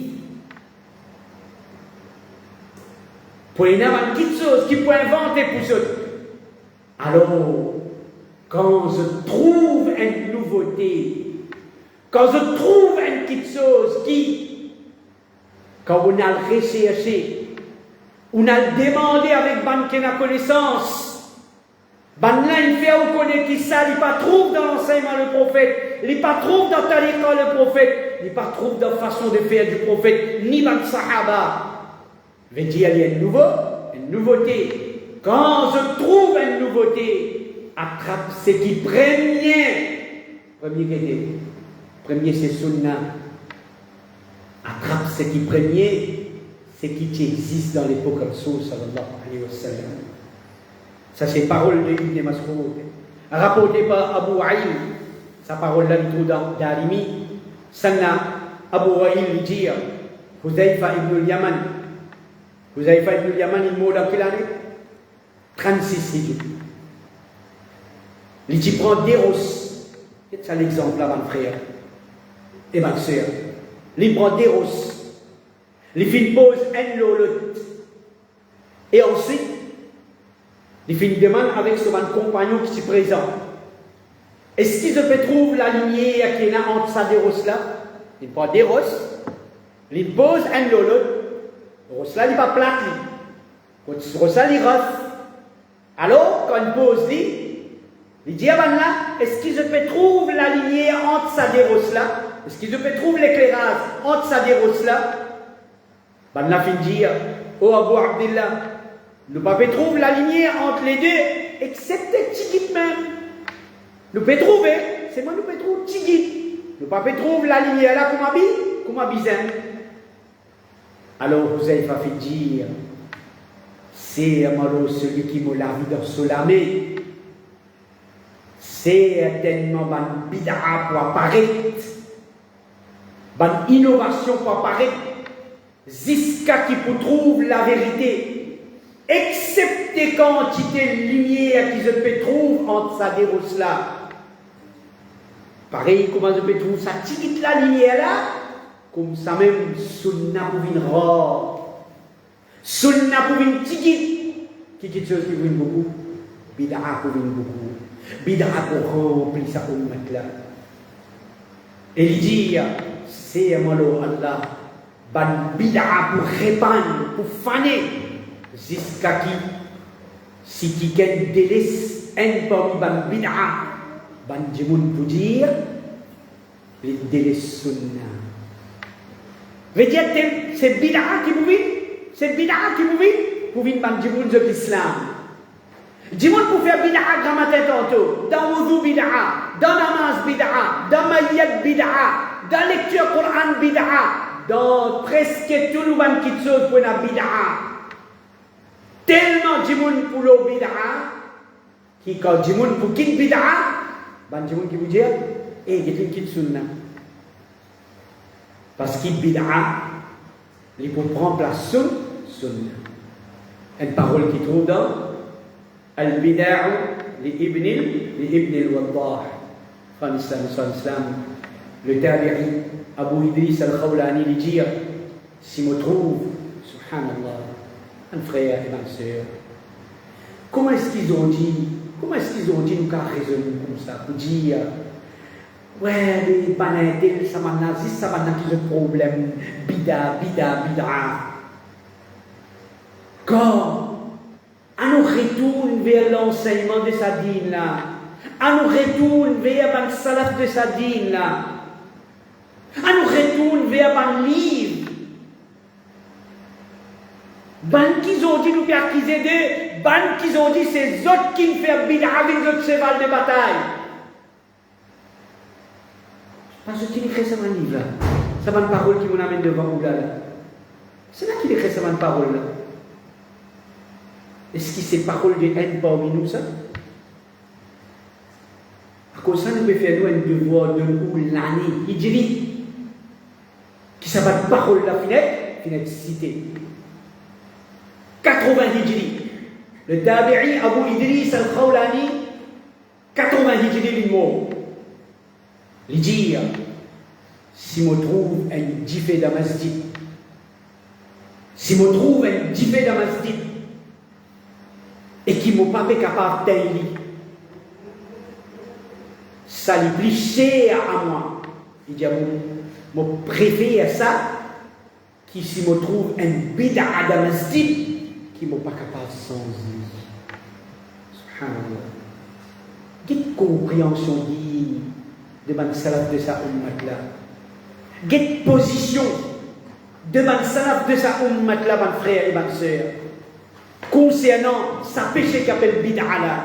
Pour une petite chose qui peut inventer pour les autres. Alors, quand je trouve une nouveauté, quand je trouve une petite chose qui, quand on a recherché, on a demandé avec ban qui a connaissance, ban là il fait ou connaît qui ça, il pas trouve dans l'enseignement le prophète, il pas trouve dans tariqa le prophète, il pas trouve dans la façon de faire du prophète, ni ban sahaba. Je veux dire, il y a une nouveauté. Quand je trouve une nouveauté, attrape ce qui premier c'est sunna. Attrape ce qui premier, ce qui existe dans l'époque Rasoul sallallahu alayhi wa sallam. Ça c'est parole de Ibn Mas'ud, rapporté par Abu Aïm, sa parole là, il trouve dans Darimi, Sanna, Abu Wa'il, il dit, Huzaifa ibn al-Yaman. Huzaifa ibn al-Yaman, il mourut dans quelle année? 36 Hijri. Il dit, prend Deros. C'est ça l'exemple là, mon frère et ma soeur. Il prend Deros. Il fait une pause, un lolot. Et ensuite, il fait une demande avec son compagnon qui est présent. Est-ce qu'il se peut trouver la lignée qui est là entre sa Deros là? Il prend Deros. Il pose un lolot. Deros là, il n'est pas plat. Quand Deros là, il ref. Alors, quand il pose, il dit, là, est-ce qu'il se peut trouver la lignée entre sa Deros là? Est-ce qu'il se peut trouver l'éclairage entre sa Deros là? Ben là, il dit, oh Abu Abdillah, nous ne pouvons trouver la lignée entre les deux, excepté Tigit même. Nous pouvons trouver, c'est moi, nous pouvons trouver Tigit. Nous ne pouvons trouver la lignée là, comme Abizan. Alors, vous avez fait dire, c'est malo celui qui me l'a vu dans Solamé. C'est tellement une bid'a pour apparaître, une innovation pour apparaître, jusqu'à qui pour trouver la vérité, excepté quantité de lumière qui se peut trouver entre sa dérosse là. Pareil, comment je peux trouver ça, tigit la lumière là, comme ça même, sunna pour une rare, sunna pour une tigit, qui est chose qui vient beaucoup, bid'a pour une beaucoup. Bid'a pour remplir sa ummat là. Et il dit, c'est malo Allah, ban bid'a pour répandre, pour faner, jusqu'à qui, si quelqu'un délaisse un parmi ban bid'a, ban djimoun pour dire, il délaisse sunna. Veut dire, c'est bid'a qui vous vit, c'est bid'a qui vous vit, pour vivre ban djimoun de l'islam. Djimoun pour faire bid'a grammaire tantôt, dans wudu bid'a, dans namaz bid'a, dans mayat bid'a, dans lecture Coran bid'a, dans presque tout le monde qui chose pour la bid'a. Tellement djimoun pour le bid'a, qui quand djimoun pour quitte bid'a, ban djimoun qui vous dit, eh, il y a une quitte sunna. Parce qu'il bid'a, il peut prendre place sunna. Une parole qui trouve dans البدع لابن الوضاح قال الإسلام صلى الله عليه وسلم le tabi'i Abu Idris al-Khawlani lui dire si me trouve subhanallah un frère et ma soeur comment est-ce qu'ils ont dit nous qu'à raisonner comme ça pour dire ouais les banalités ça m'a qui le problème bida quand on nous retourne vers l'enseignement de sa dîne là. On nous retourne vers le salaf de sa dîne là. On nous retourne vers le livre. Ban qu'ils ont dit nous faire qu'ils aident, ban qu'ils ont dit c'est autres qui nous font bid'a avec notre cheval de bataille. Parce que qui écrit ça dans le livre là. Ça va une parole qui vous amène devant vous là. C'est là qu'il écrit ça dans une parole là. Est-ce que c'est parole de haine parmi nous, ça? À cause de ça, nous pouvons faire nous un devoir de nous l'année. Il dit, qui ça va de parole la finette cité. 80 hijri. Le tabi'i Abu Idris al-Khawlani, 80 hijri il mot. Il dit, si je trouve un diffé dans masjid, et qui ne m'a pas capable d'aider. Ça lui plus cher à moi. Il dit, je préfère ça, qui si me trouve un bid'a dans le masjid, qui ne m'a pas capable sans lui. Subhanallah. Quelle compréhension digne de man salaf de sa ummat là. Quelle position de man salaf de sa ummat là, mon frère et ma soeur. Concernant sa péché qui appelle bid'a là.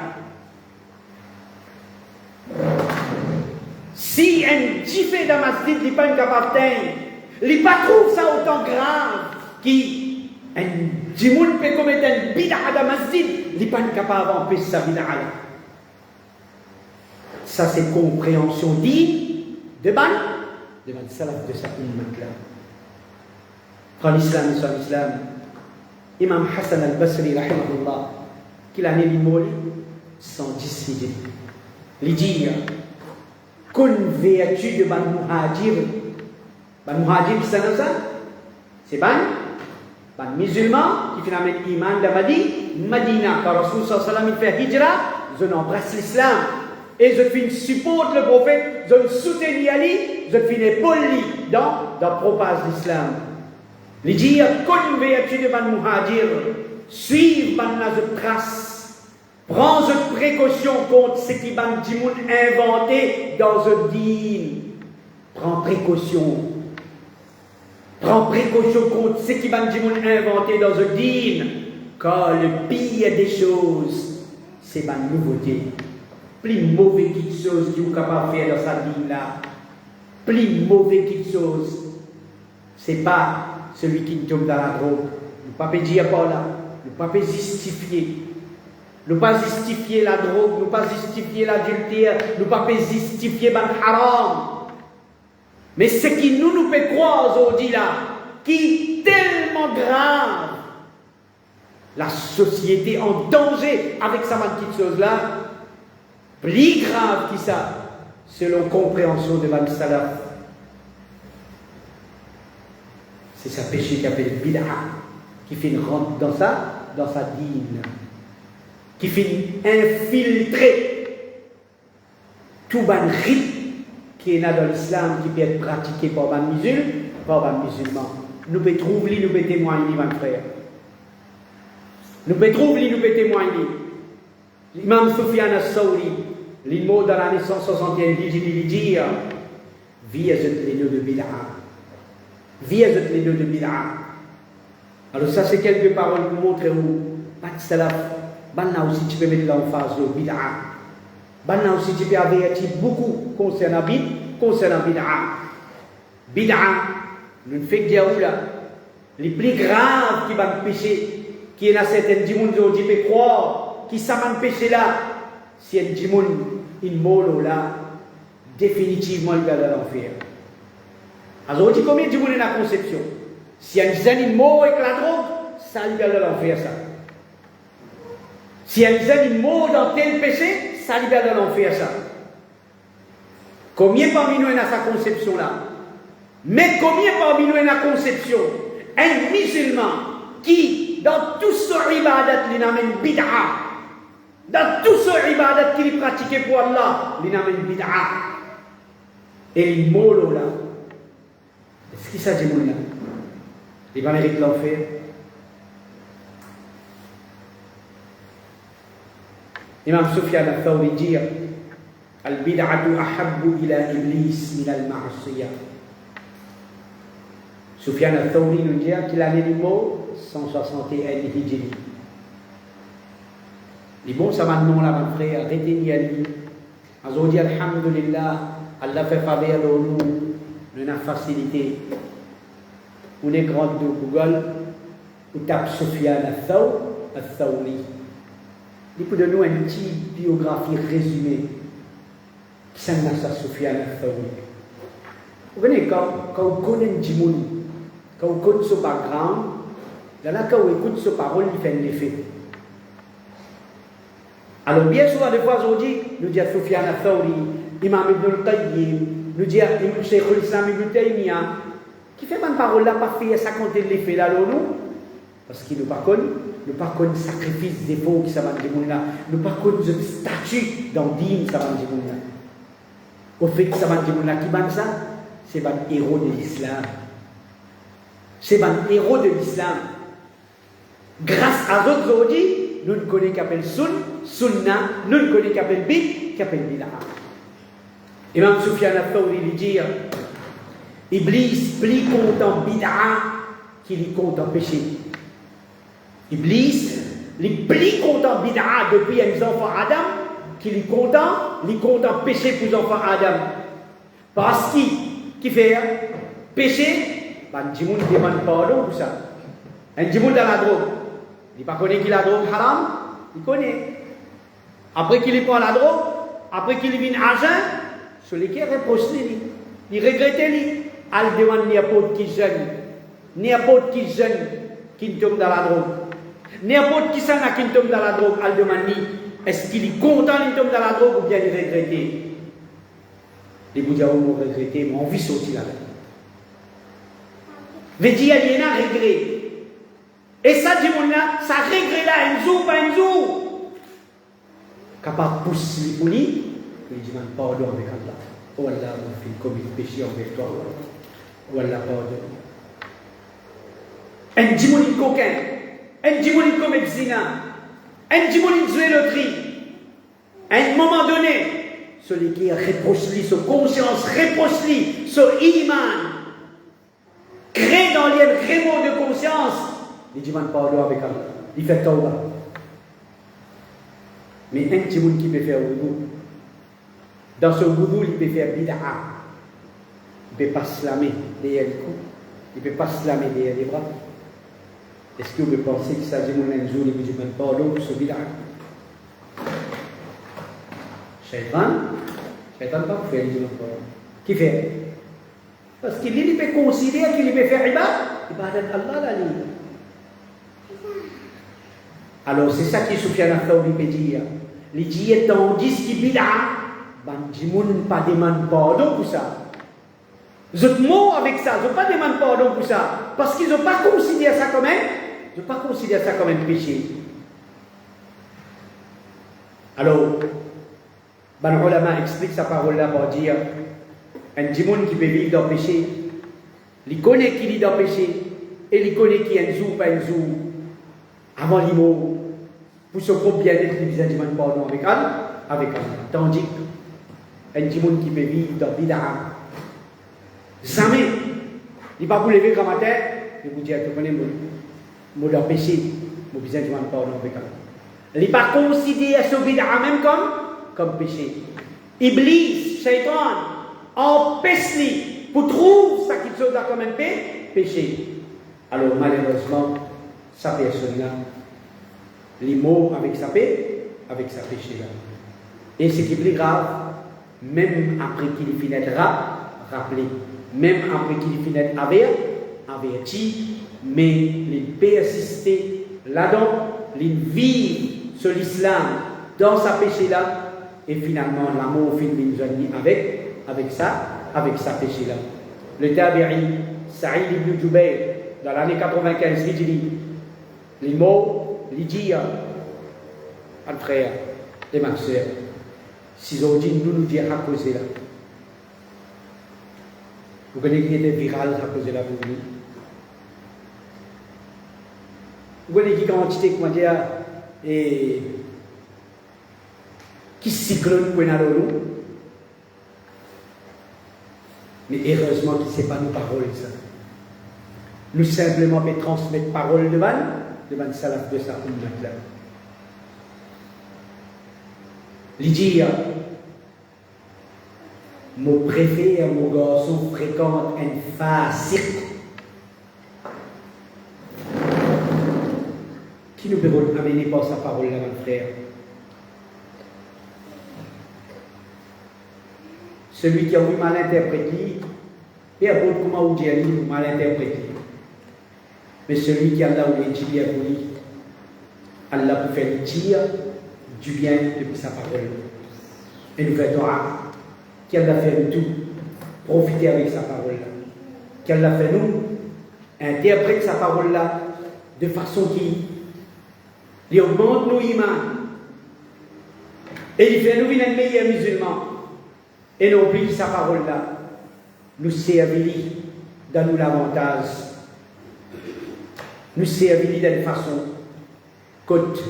Si un jiffé dans ma masjid n'est pas capable d'atteindre, il n'est pas trouve ça autant grave qui un djimoun peut commettre un bid'a dans ma masjid, il n'est pas capable d'empêcher sa bid'a là. Ça, c'est compréhension digne de ban salaf de sa ummat là. Quand l'islam est sur l'islam, Imam Hassan al-Basri, rahimahullah, qu'il a né l'imoli, 110 hijri. Il dit, qu'une vertu de ban muhajir, qui c'est ça? C'est ban musulman qui finalement iman de Madina, quand Rasul sallallahu alayhi wa sallam fait hijra, je n'embrasse l'islam. Et je finis supporte le prophète, je soutiens Ali, je finis poli dans la propage de l'islam. Il dit, qu'une vertu de ban muhajir, suivre ban je trace, prends je précaution contre ce qui ban dimoun inventé dans un dîne. Prends précaution. Prends précaution contre ce qui ban dimoun inventé dans un dîne. Car le pire des choses, c'est ban nouveauté. Plus mauvais quelque chose qui est capable de faire dans sa dîne là. Plus mauvais quelque chose, c'est pas celui qui tombe dans la drogue. Ne pas dire par là, ne pas justifier. Ne pas justifier la drogue, ne pas justifier l'adultère, ne pas justifier le haram. Mais ce qui nous fait croire aujourd'hui là, qui est tellement grave, la société en danger avec sa petite chose là, plus grave que ça, selon compréhension de Ban Salaf. C'est sa péché qui appelle bid'a, qui fait une rente dans sa dîne, qui fait infiltrer tout ban rite qui est là dans l'islam, qui peut être pratiqué par ban musulman. Nous pouvons trouver, nous pouvons témoigner, mon frère. Nous pouvons trouver, nous pouvons témoigner. L'imam Sufyan al-Sawri, les mots dans l'année 161, il dit vie les deux de bid'a. Vie les deux de bid'a. Alors, ça, c'est quelques paroles pour montrer où, pas de salaf, là aussi tu peux mettre l'emphase de bid'a. Là aussi tu peux avertir beaucoup concernant bid'a. Bid'a, nous ne faisons dire où là, les plus graves qui vont pécher, qui est dans certaines dimoun qui peuvent croire, qui savent péché là, si un dimoun, une molo là, définitivement il va dans l'enfer. Alors, on dit combien de dimoun est la conception? Si un jeune mort avec la drogue, ça lui va dans l'enfer ça. Si un jeune mort dans tel péché, ça lui va dans l'enfer ça. Combien parmi nous est dans sa conception là? Mais combien parmi nous est dans la conception? Un musulman qui, dans tout ce ibadat, il n'amène bid'a. Dans tout ce ibadat qu'il pratique pour Allah, il n'amène bid'a. Et il molo là. Est-ce qu'il s'agit de là? Il va mériter l'enfer. Imam Sufyan al-Thawri dit Al-bid'atu ahabbu ila iblis min al-ma'asiyah. Sufyan al-Thawri nous dit qu'il a né le mot 161 hijri. Les bons ça maintenant là mon frère, retenez à lui. Aujourd'hui alhamdulillah, Allah fait faveur de nous, nous avons facilité. On est grand de Google, on tape Sufyan al-Thawri. Il peut donner une petite biographie résumée qui s'appelle Sufyan al-Thawri. Vous voyez, quand on connaît un djimoun, quand on connaît son background, là, quand on écoute sa parole, il fait un effet. Alors, bien souvent, des fois, aujourd'hui, nous disons Sufyan al-Thawri, Imam Ibn al-Qayyim, nous disons Cheikh al-Islam Ibn Taymiyyah, qui fait une parole là, pas faire ça compter l'effet là, nous, parce qu'il ne pas connaît sacrifice des faux qui s'appellent des gens là, ne pas connaît le statut dans dîme qui s'appelle des gens là. Au fait que ça s'appelle des gens là, qui ban ça, c'est un héros de l'islam. C'est un héros de l'islam. Grâce à d'autres aujourd'hui, nous ne connaissons qu'appelle Sunna, nous ne connaissons qu'appelle Bid'a. Imam Sufyan al-Thawri lui dit Iblis plus content Bid'a qu'il est content péché. Iblis, il plus content Bid'a depuis les enfants Adam qu'il est content péché pour les enfants Adam. Parce qu'il fait péché, un djimoun demande pardon pour ça. Un djimoun dans la drogue, il ne connaît pas qu'il la drogue haram, il connaît. Après qu'il prend la drogue, après qu'il vienne argent, celui qui reproche lui, il regrette lui, elle demande n'importe qui jeune qui tombe dans la drogue. N'importe qui s'en a qui tombe dans la drogue, elle demande lui, est-ce qu'il est content qu'il tombe dans la drogue ou bien il regrette? Les Bouddhas ont regretté, mais on vit sortir là-dedans. Mais il y a un regret. Et ça, dit mon là, ça regret là, un jour, pas un jour. Capable de pousser les poulies, il dit, pardon avec Allah. Oh Allah, mon fils, commis péché avec toi. Oh Allah, pardon. Un dimoni coquin, un dimoni commet zina, un dimoni jouer loterie. À un moment donné, celui qui reproche lui, sa conscience reproche lui, son iman, crée dans lui un remords de conscience. Il dit, pardon avec Allah. Il fait tauba. Mais un petit monde qui peut faire wudu, dans ce wudu, il peut faire bid'a. Il ne peut pas slammer derrière le cou. Il ne peut pas slammer derrière les bras. Est-ce que vous pensez qu'il s'agit de un jour, il vous dit, pardon pour ce bid'a? Shaitan pas pour faire les pardon. Qui fait? Parce qu'il peut considérer qu'il peut faire ibadat Allah la ligne. Alors c'est ça qui Soufiane al-Thawri peut dire. Les djihad tandis qui bid'a, bandimoun pas demande pardon pour ça. Ils ont mot avec ça, ils n'ont pas demandé pardon pour ça. Parce qu'ils n'ont pas considéré ça comme un péché. Alors, ben ulama explique sa parole là pour dire un djimoun qui peut vivre dans le péché, il connaît qu'il est dans le péché, et il connaît qu'il y a un jour, pas un jour, avant l'immo, pour se propre bien-être, il dit pardon avec Allah. Tandis qu'un djimoun qui peut vivre dans le bid'a, jamais, il ne va pas vous lever comme matin, il vous dit, tu connais mon péché, mon besoin de pardon avec Allah. Il ne va pas considérer ce bid'a même comme péché. Iblis, Shaitan, empêche-lui pour trouver ça qui soit comme un péché. Alors malheureusement, sa personne-là, les mots avec sa péché-là. Et ce qui est plus grave, même après qu'il finit rappelé, même après qu'il finit averti, mais il persister là-dedans, il vit sur l'islam dans sa péché-là, et finalement l'amour finit avec sa péché-là. Le tabi'i Saïd ibn Jubayr, dans l'année 95, il dit les mots, il dit à frère et ma soeur, si on dit nous dire à cause de là, vous connaissez qu'il était viral à cause de la boue. Vous connaissez qui quantité, comment dire, et qui cyclone pour nous. Mais heureusement que ce n'est pas nos paroles, ça. Nous simplement peut transmettre parole devant le salaf de sa ummat. Il dit, mon préfet, mon garçon fréquente un fasiq. Qui nous peut amener par sa parole là, mon frère? Celui qui a voulu mal interpréter, et à votre comment vous dire, mal interpréter. Mais celui qui a là où il dit, Allah peut faire dire du bien depuis sa parole. Et nous faisons qui Allah fait tout, profiter avec sa parole là. Qui Allah fait nous, interprète sa parole là de façon qui augmente nos imams. Et il fait nous une meilleure musulman. Et non plus sa parole là nous servir dans nous l'avantage, nous servir d'une façon côte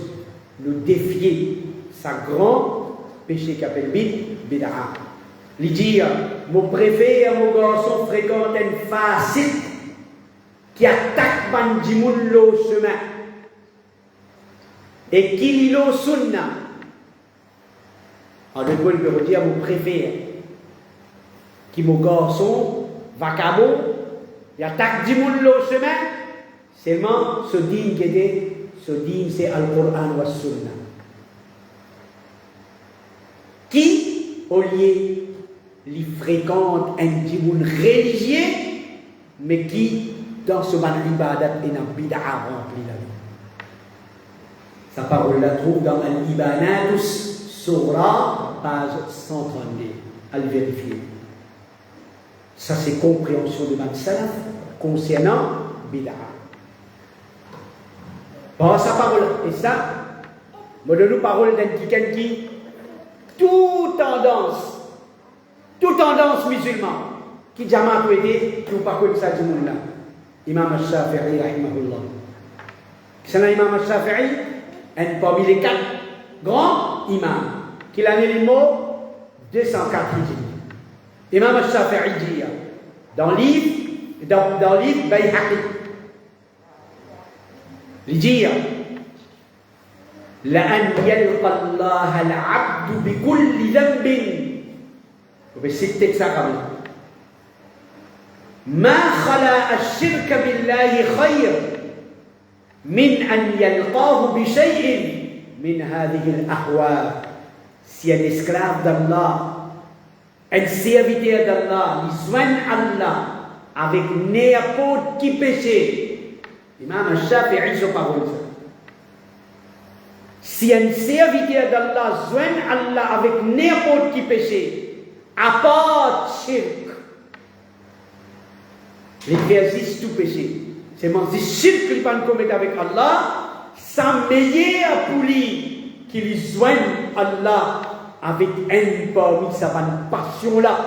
nous défier sa grand péché qu'appelle bid'a. Il dit mon préfet et mon garçon fréquentent un fasiq qui attaque bandimoun le chemin et qui lit le sunna. En deux mots, il peut dire mon préfet qui mon garçon, vacabo, il attaque du monde le chemin, seulement ce digne qui était, ce digne c'est Al-Qur'an wa Sunna. Qui au lieu, il fréquente un djimoun religieux, mais qui, dans ce man ibadat, est un bid'a rempli la vie. Sa parole la trouve dans Al-Ibanatus, Surah, page 132. À le vérifier. Ça, c'est compréhension de man salaf concernant bid'a. Bon, sa parole, et ça, moi, de nous parole d'un quelqu'un qui, toute tendance musulmane, qui jamais a été, nous pas comme ça du monde là. Imam al-Shafi'i, rahimahullah. C'est l'imam al-Shafi'i, un parmi les 4 grands imams, qui a né les mots 204 Hijri. Imam al-Shafi'i dit, dans le livre Bayhaqi, il dit, لأن يلقى الله العبد بكل ذنب وبالستة ساقم ما خلا الشرك بالله خير من أن يلقاه بشيء من هذه الأهواء. Si un esclave d'Allah, un serviteur d'Allah, il soigne Allah avec n'importe qui péché. Imam al-Shafi'i se parole ça. Si un serviteur d'Allah soigne Allah avec n'importe qui péché, à part shirk, il persiste tout péché. C'est mon shirk qu'il va commettre avec Allah, ça meilleur pour lui qu'il soigne Allah avec un parmi sa passion là,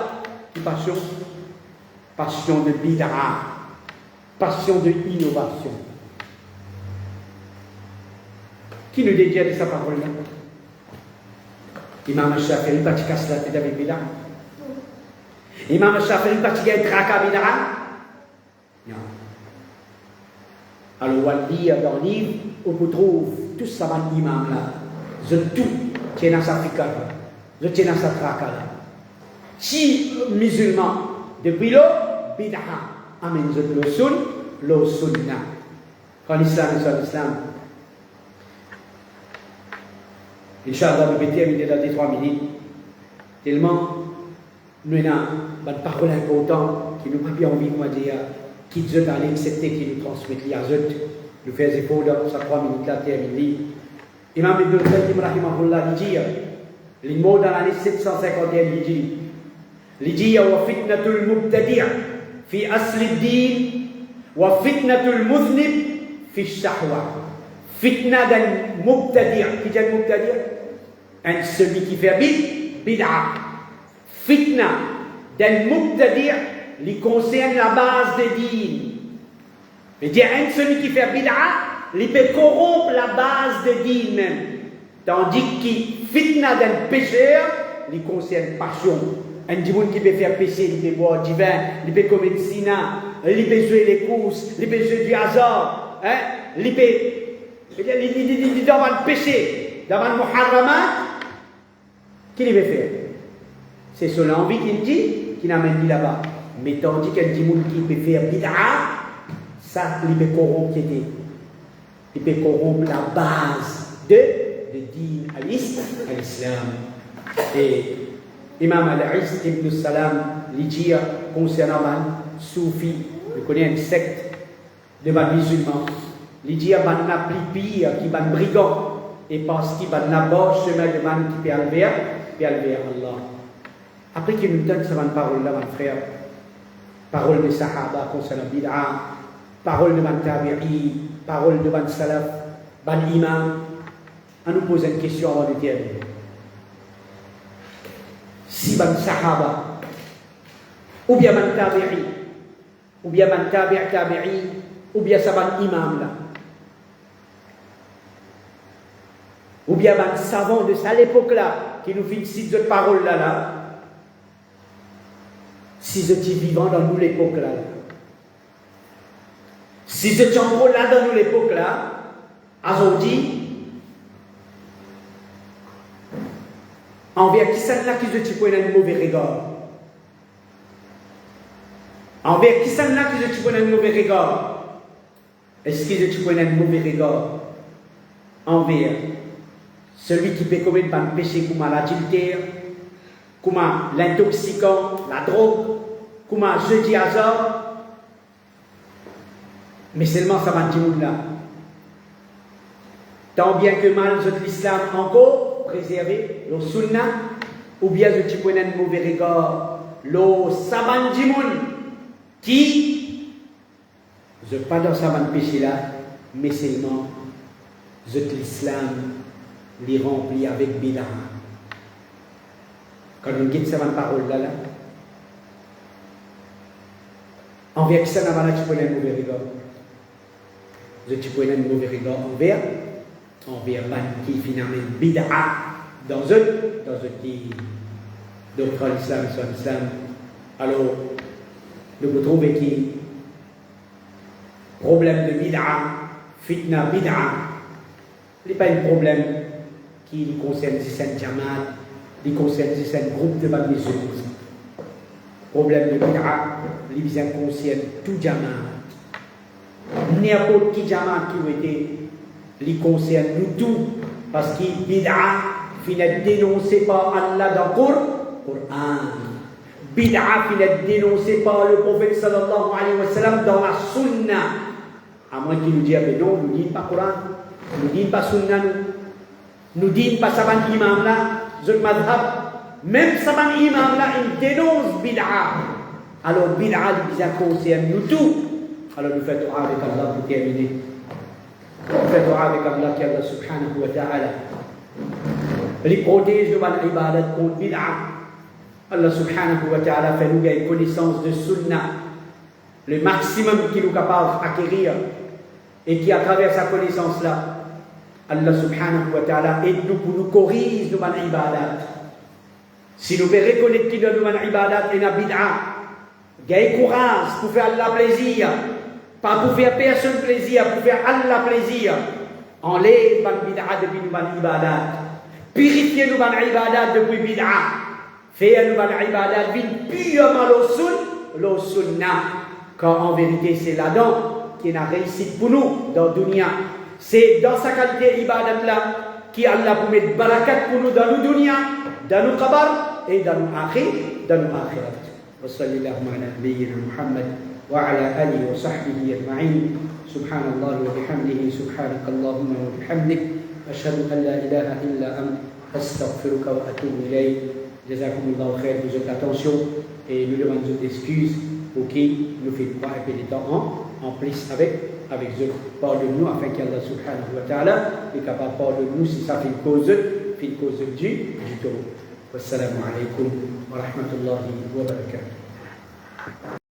passion de bid'a, passion de innovation. Qui nous dédie de sa parole là? Imam al-Shafi'i pas de casse la tête avec bid'a. Imam al-Shafi'i pas de traka bid'a. Non. Alors on va lire dans le livre où on trouve tout ça van imam là. Je tout tiens dans sa fikar, je tiens dans sa traka là. Si musulman depuis le bid'a amène le sunna. Quand l'islam est l'islam. Inch'Allah, nous vais terminer dans les 3 minutes. Tellement, nous avons une parole importante qui nous n'a pas bien envie de dire, qui nous a accepté, qui nous transmet les autres. Nous faisons effort dans ces 3 minutes là, terminer. Imam Ibn al-Qayyim, rahimahullah, il dit, les mots dans l'année 751, il dit, wa fitnatul mubtadi' fi asli ad-din, wa fitnatul mudhnib fi shahwa. Fitna d'un mubtadi', qui est un mubtadi'? Celui qui fait bid'a. Fitna d'un mubtadi', il concerne la base de din. C'est-à-dire, celui qui fait bid'a, il peut corrompre la base de din même. Tandis que fitna d'un pécheur, il concerne passion. Un djimoun qui peut faire péché, il peut boire du vin, il peut commettre zina, il peut jouer les courses, il peut jouer du hasard, hein? Il peut il doit avoir péché, d'avoir un muharramat, qu'il va faire? C'est son envie qu'il dit, qu'il amène là-bas. Mais tandis qu'un djimoun qui peut faire bid'a, ça, il peut corrompre il peut corrompre la base de din à l'islam. Et Imam al-Izz ibn Salam, il dit concernant un soufi, il connaît une secte de musulmans. Il dit qu'il y a plus pire, qui est un brigand, et parce qu'il y a un bon chemin de man qui peut aller vers Allah. Après qu'il nous donne cette parole-là, mon frère, parole de Sahaba concernant bid'a, parole de man tabi'i, parole de man salaf, man imam, on nous pose une question avant de terminer. Si man Sahaba, ou bien man tabi'i, ou bien man tabi'i, ou bien ça man imam là, ou bien un savant de ça l'époque-là, qui nous fait cette parole-là, si je suis vivant dans nous l'époque-là, si je suis encore là dans nous l'époque-là, aujourd'hui, envers qui ça-là qui je suis pour un mauvais regard? Envers qui ça-là qui je suis pour un mauvais regard? Est-ce que je suis pour un mauvais regard? Envers celui qui peut commettre un péché comme l'adultère, comment l'intoxicant, la drogue, comment jeudi hasard, mais seulement ça va dire là. Tant bien que mal, l'islam encore préservé, le sunna, ou bien je peux un mauvais regard, le saban djimoun, qui, je pas dans saban péché là, mais seulement, l'islam, les remplit avec bid'a. Quand on guide cette parole là, envers ça, on va un mauvais regard. Je peux un mauvais regard envers qui finalement bid'a dans un qui d'autres l'islam. Alors, nous trouvons qui problème de bid'a, fitna bid'a, ce n'est pas un problème qui concerne certaines jamaat, qui concerne certains groupes de musulmans. Problème de bid'a, il concerne tout jamaat. N'importe qui jamaat qui a été, il concerne nous tous, parce que bid'a finit dénoncé par Allah dans le Coran. Bid'a finit dénoncé par le prophète sallallahu alayhi wa sallam dans la sunna. À moins qu'il nous dise, mais non, nous ne disons pas Coran, nous ne disons pas sunna, nous ne disons pas saban imam là, le madhab. Même saban imam là, il dénonce bid'a. Alors bid'a, il concerne nous tous. Alors nous faisons dua avec Allah pour terminer. Nous faisons dua avec Allah qui Allah subhanahu wa ta'ala. Il protège nous dans l'ibadat contre bid'a. Allah subhanahu wa ta'ala fait nous gagner connaissance de sunna. Le maximum qu'il est capable d'acquérir. Et qui à travers sa connaissance-là, Allah subhanahu wa ta'ala aide nous pour nous corriger nous dans l'ibadat. Si nous pouvons reconnaître qu'il nous dans l'ibadat et dans bid'a, gagnez courage pour faire Allah plaisir. Pas pour faire personne plaisir, pour faire Allah plaisir. Enlève le bid'a depuis nous dans l'ibadat. Purifiez nous dans l'ibadat depuis bid'a. Faites nous dans l'ibadat purement le sunnah. Car en vérité, c'est là-dedans qui a réussi pour nous dans le dunya. C'est dans sa qualité ibadat là qui Allah pour mettre barakat pour nous dans le dunya, dans le qabar et dans le akhirat. Wa sallallahu ala nabiyyina Muhammad wa ala alihi wa sahbihi ajma'in. Subhanallah wa bihamdihi, subhanakallahumma wa bihamdik. Ashhadu an la ilaha illa ant, astaghfiruka wa atubu ilayk. Jazakumullahu khair pour votre attention et nous demandons des excuses pour qui nous fait pas un peu de temps en plus avec eux. Pardonne-nous afin qu'Allah subhanahu wa ta'ala est capable de pardonner-nous si ça fait une cause du taureau. Wassalamu alaikum wa rahmatullahi wa barakatuh.